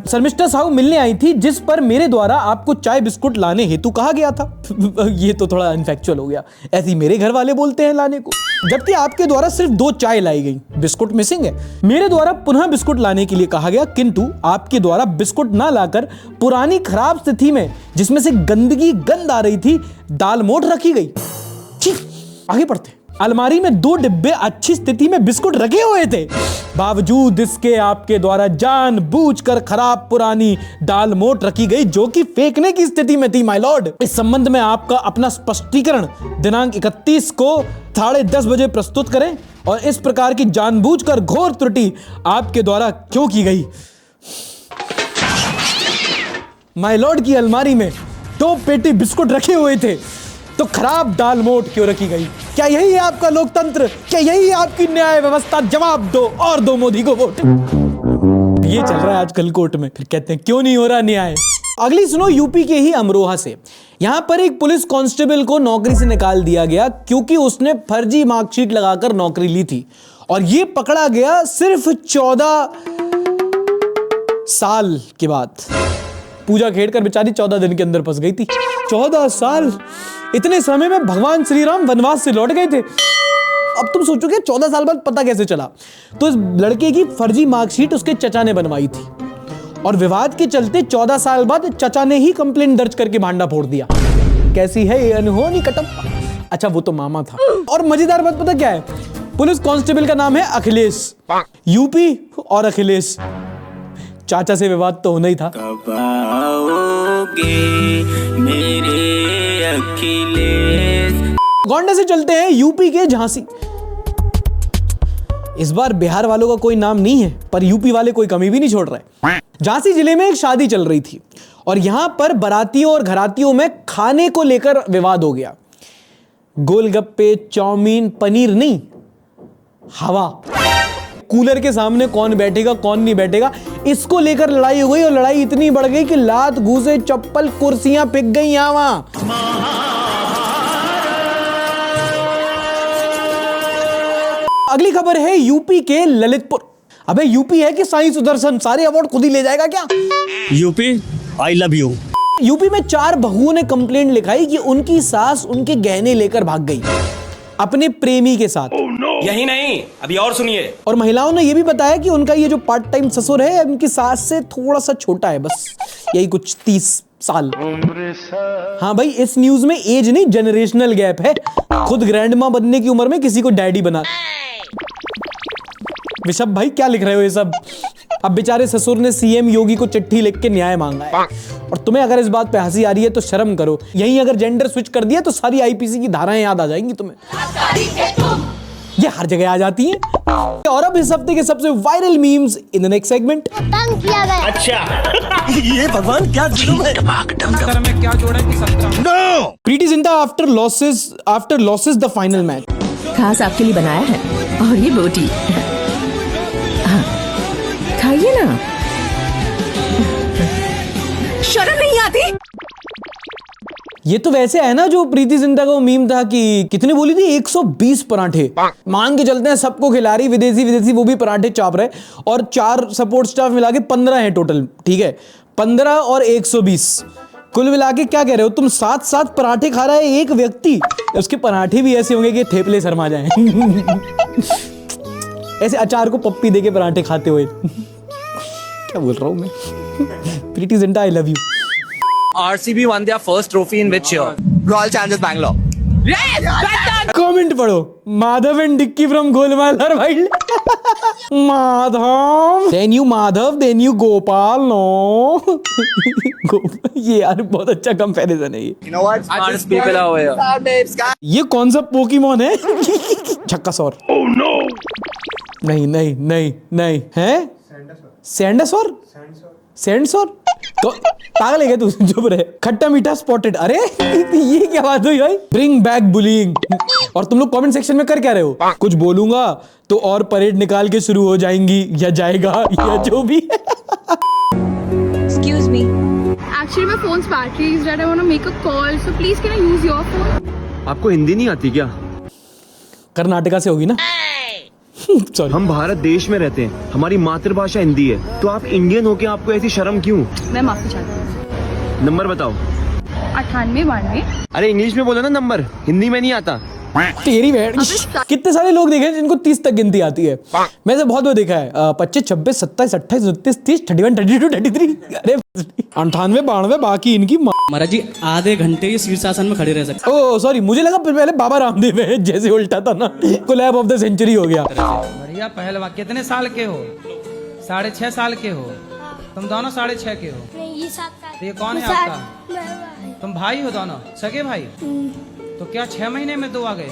शर्मिष्ठा साहू मिलने आई थी, जिस पर मेरे द्वारा आपको चाय बिस्कुट लाने हेतु कहा गया था। ये तो थोड़ा अनफैक्चुअल हो गया, ऐसे ही मेरे घर वाले बोलते हैं लाने को, जबकि आपके द्वारा सिर्फ 2 चाय लाई गई, बिस्कुट मिसिंग है। मेरे द्वारा पुनः बिस्कुट लाने के लिए कहा गया, किंतु आपके द्वारा बिस्कुट ना लाकर पुरानी खराब स्थिति में, जिसमें से गंद आ रही थी, दाल मोठ रखी गई। आगे पढ़ते। अलमारी में 2 डिब्बे अच्छी स्थिति में बिस्कुट रखे हुए थे, बावजूद इसके आपके द्वारा जानबूझकर खराब पुरानी दाल मोठ रखी गई, जो कि फेंकने की स्थिति में थी माय लॉर्ड। इस संबंध में आपका अपना स्पष्टीकरण दिनांक 31 को 10:30 बजे प्रस्तुत करें, और इस प्रकार की जानबूझकर घोर त्रुटि आपके द्वारा क्यों की गई। माय लॉर्ड की अलमारी में 2 पेटी बिस्कुट रखे हुए थे, तो खराब दाल मोठ क्यों रखी गई? क्या यही है आपका लोकतंत्र? क्या यही है आपकी न्याय व्यवस्था? जवाब दो और दो मोदी को वोट। ये चल रहा है आजकल कोर्ट में, फिर कहते हैं क्यों नहीं हो रहा न्याय। अगली सुनो यूपी के ही अमरोहा से। यहां पर एक पुलिस कांस्टेबल को नौकरी से निकाल दिया गया क्योंकि उसने फर्जी मार्कशीट लगाकर नौकरी ली थी, और ये पकड़ा गया सिर्फ 14 साल के बाद। पूजा खेड़कर बेचारी 14 दिन के अंदर फंस गई थी। 14 साल, इतने समय में भगवान श्री राम वनवास से लौट गए थे। अब तुम सोचोगे 14 साल बाद पता कैसे चला? तो इस लड़के की फर्जी मार्कशीट उसके चचा ने बनवाई थी, और विवाद के चलते 14 साल बाद चचा ने ही कंप्लेंट दर्ज करके भांडा फोड़ दिया। कैसी है ये अनहोनी कटप्पा। अच्छा वो तो मामा था। और मजेदार बात पता क्या है? पुलिस कांस्टेबल का नाम है अखिलेश। यूपी और अखिलेश, चाचा से विवाद तो होना ही था। मेरे अखिलेश। गोंडा से चलते हैं यूपी के झांसी। इस बार बिहार वालों का कोई नाम नहीं है, पर यूपी वाले कोई कमी भी नहीं छोड़ रहे। झांसी जिले में एक शादी चल रही थी, और यहां पर बारातियों और घरातियों में खाने को लेकर विवाद हो गया। गोलगप्पे, चाउमीन, पनीर नहीं, हवा। कूलर के सामने कौन बैठेगा कौन नहीं बैठेगा, इसको लेकर लड़ाई हो गई, और लड़ाई इतनी बढ़ गई कि लात, घूसे, चप्पल, कुर्सियां पिक गई यहां वहां। अगली खबर है यूपी के ललितपुर। अबे यूपी है कि साईं सुदर्शन, सारे अवार्ड खुद ही ले जाएगा क्या? UP I love you. UP में 4 बहुओं ने कंप्लेंट लिखाई कि उनकी सास उनके गहने लेकर भाग गई अपने प्रेमी के साथ। यही नहीं, अभी और सुनिए। और महिलाओं ने यह भी बताया कि उनका ये जो पार्ट टाइम ससुर है उनकी सास से थोड़ा सा छोटा है, बस यही कुछ 30 साल। हाँ भाई, इस न्यूज में एज नहीं जनरेशनल गैप है। खुद ग्रैंडमा बनने की उम्र में किसी को डैडी बना। ऋषभ भाई क्या लिख रहे हो ये सब? अब बेचारे ससुर ने सीएम योगी को चिट्ठी लिख के न्याय मांगा है, और तुम्हें अगर इस बात पे हंसी आ रही है तो शर्म करो। यहीं अगर जेंडर स्विच कर दिया तो सारी आईपीसी की धाराएं याद आ जाएंगी तुम्हें। ये हर जगह आ जाती हैं। और अब इस हफ्ते के सबसे viral memes in the next segment. तंग किया गया। अच्छा ये भगवान क्या जुलूम है। में क्या जोड़ा कि 17 no Preity Zinta after losses the final match. खास आपके लिए बनाया है और ये बोटी खाइए ना, शर्म नहीं आती। ये तो वैसे है ना जो प्रीति जिंटा का वो मीम था कि कितने बोली थी 120 पराठे मान के चलते हैं, सबको खिला रही, विदेशी वो भी पराठे चाप रहे, और 4 सपोर्ट स्टाफ मिला के 15 है टोटल, ठीक है 15 और 120 कुल मिला के क्या कह रहे हो तुम, 7 पराठे खा रहा है एक व्यक्ति। उसके पराठे भी ऐसे होंगे कि थेपले शर्मा जाए ऐसे अचार को पप्पी दे के पराठे खाते हुए क्या बोल रहा हूं मैं। Preity Zinta I love you. RCB won their first trophy in which year? Royal Challengers Bangalore. Comment पढ़ो। माधव एंड डिक्की फ्रॉम गोलमाल और wild. Madhav then you Gopal no ये यार बहुत अच्छा कंपैरिजन है ये। You know what? Smartest people are here. ये कौन सा पोकेमॉन है? छक्का सौर। Oh no! नहीं है सैंडासौर सैंडसौर तो पागल है क्या तू? चुप रहे। खट्टा मीठा स्पॉटेड। अरे ये क्या बात हुई भाई? Bring back bullying. और तुम लोग कमेंट सेक्शन में कर क्या रहे हो? कुछ बोलूंगा तो और परेड निकाल के शुरू हो जाएंगी या जाएगा या जो भी। Excuse me. Actually, my phone's battery is dead. I want to make a call. So please, can I use your phone? आपको हिंदी नहीं आती क्या? कर्नाटका से होगी ना? Sorry. हम भारत देश में रहते हैं, हमारी मातृभाषा हिंदी है, तो आप इंडियन होके आपको ऐसी शर्म क्यों? मैं माफी चाहती हूँ। नंबर बताओ। 9892। अरे इंग्लिश में बोलो ना नंबर, हिंदी में नहीं आता। तेरी बहन। कितने सारे लोग देखे हैं जिनको 30 तक गिनती आती है? मैं से बहुत देखा है। 25 26 27 28 29 30 31 32 33। अरे 98 92 बाकी इनकी महाराज जी आधे घंटे ये शीर्षासन में खड़े रह सकते। ओ सॉरी, मुझे लगा पहले बाबा रामदेव है, जैसे उल्टा था ना, कोलैब ऑफ द सेंचुरी हो गया। बढ़िया पहलवान। कितने साल के हो? 6.5 साल के हो? तुम दोनों 6.5 के हो? नहीं, ये 7 साल। तो ये कौन है आपका? तुम भाई हो दोनों? सगे भाई? तो क्या 6 महीने में 2 आ गए?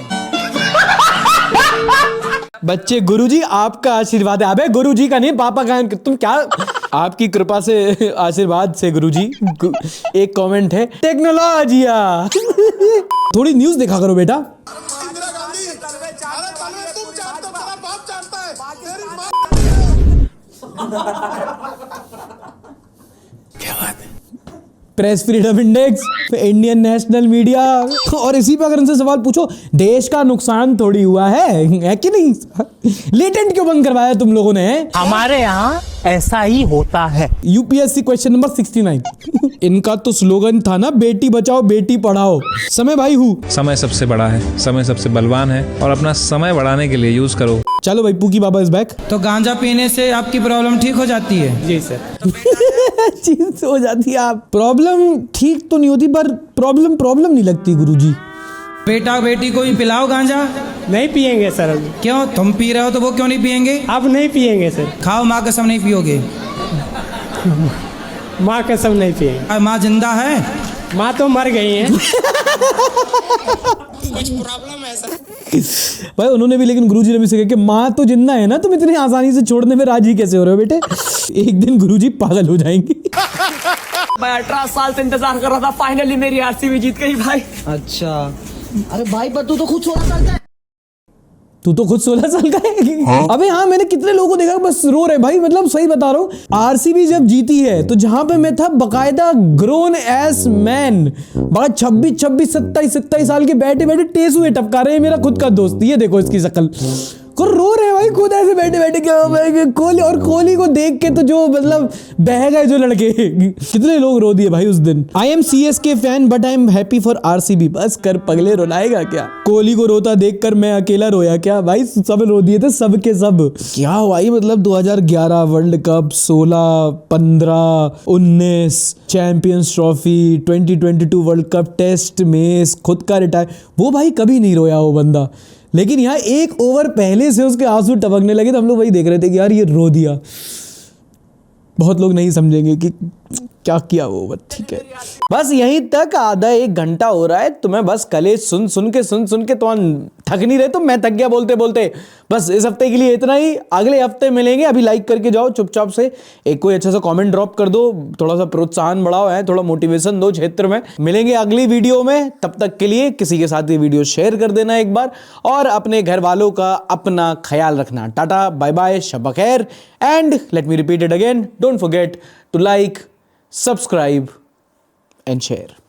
बच्चे गुरुजी आपका आशीर्वाद है। अबे गुरुजी का नहीं, पापा का। तुम क्या, आपकी कृपा से, आशीर्वाद से गुरुजी। एक कमेंट है टेक्नोलॉजिया। थोड़ी न्यूज देखा करो बेटा। क्या बात है? Press freedom index, Indian national media. और इसी पर अगर इनसे सवाल पूछो, देश का नुकसान थोड़ी हुआ है कि नहीं? लेटेंट क्यों बंद करवाया तुम लोगों ने? हमारे यहाँ ऐसा ही होता है। UPSC question number 69। इनका तो स्लोगन था ना, बेटी बचाओ बेटी पढ़ाओ। समय भाई हूँ। समय सबसे बड़ा है, समय सबसे बलवान है, और अपना समय बढ़ाने के लिए यूज करो। चलो भाई, पूकी बाबा इज बैक। तो गांजा पीने से आपकी प्रॉब्लम ठीक हो जाती है? जी सर। चीज हो जाती है। आप प्रॉब्लम ठीक तो नहीं होती, पर प्रॉब्लम नहीं लगती गुरुजी। बेटा बेटी को ही पिलाओ गांजा। नहीं पियेंगे सर। क्यों? तुम पी रहे हो तो वो क्यों नहीं पियेंगे? अब नहीं पियेंगे सर। खाओ, माँ कसम नहीं पियोगे। माँ कसम नहीं पियेंगे। माँ जिंदा है? माँ तो मर गई है। भाई उन्होंने भी, लेकिन गुरुजी ने भी कहा कि माँ तो जिंदा है ना, तुम इतनी आसानी से छोड़ने में राजी कैसे हो रहे हो बेटे? एक दिन गुरुजी पागल हो जाएंगे। मैं 18 साल से इंतजार कर रहा था, फाइनली मेरी आरसीबी जीत गई भाई। अच्छा, अरे भाई पर तू तो खुद 16 साल का है। तू तो खुद 16 साल का है। हाँ? अबे हाँ, मैंने कितने लोगों को देखा बस रो रहे भाई। मतलब सही बता रहा हूँ, आरसीबी जब जीती है तो जहां पे मैं था बकायदा ग्रोन एस मैन, 26 27 साल के बैठे टेसुए टपका रहे हैं। मेरा खुद का दोस्त, ये देखो इसकी शक्ल को रो रहे भाई खुद ऐसे बैठे क्या। कोहली को देख के तो जो मतलब बह गए जो लड़के। कितने लोग रो दिए भाई उस दिन। I am CSK fan but I am happy for RCB। बस कर पगले, रुलाएगा क्या? कोहली को रोता देखकर मैं अकेला रोया क्या? भाई सब रो दिए थे, सब के सब। क्या भाई, मतलब 2011 world cup, 16 15 19 champions trophy, 2022 world cup, test match, खुद का रिटायर। वो भाई कभी नहीं रोया वो बंदा। लेकिन यहाँ एक ओवर पहले से उसके आंसू टपकने लगे तो हम लोग वही देख रहे थे कि यार ये रो दिया। बहुत लोग नहीं समझेंगे कि क्या किया वो, बस ठीक है। बस यहीं तक आधा एक घंटा हो रहा है, तुम्हें बस कलेज सुन सुन के तो थक नहीं रहे, तो मैं थक गया बोलते बोलते। बस इस हफ्ते के लिए इतना ही, अगले हफ्ते मिलेंगे। अभी लाइक करके जाओ चुपचाप से, एक कोई अच्छा सा कमेंट ड्रॉप कर दो, थोड़ा सा प्रोत्साहन बढ़ाओ है, थोड़ा मोटिवेशन दो क्षेत्र में। मिलेंगे अगली वीडियो में, तब तक के लिए किसी के साथ ये वीडियो शेयर कर देना एक बार, और अपने घर वालों का अपना ख्याल रखना। टाटा बाय बाय, शब खैर, and let me repeat it again, don't forget to like, subscribe and share.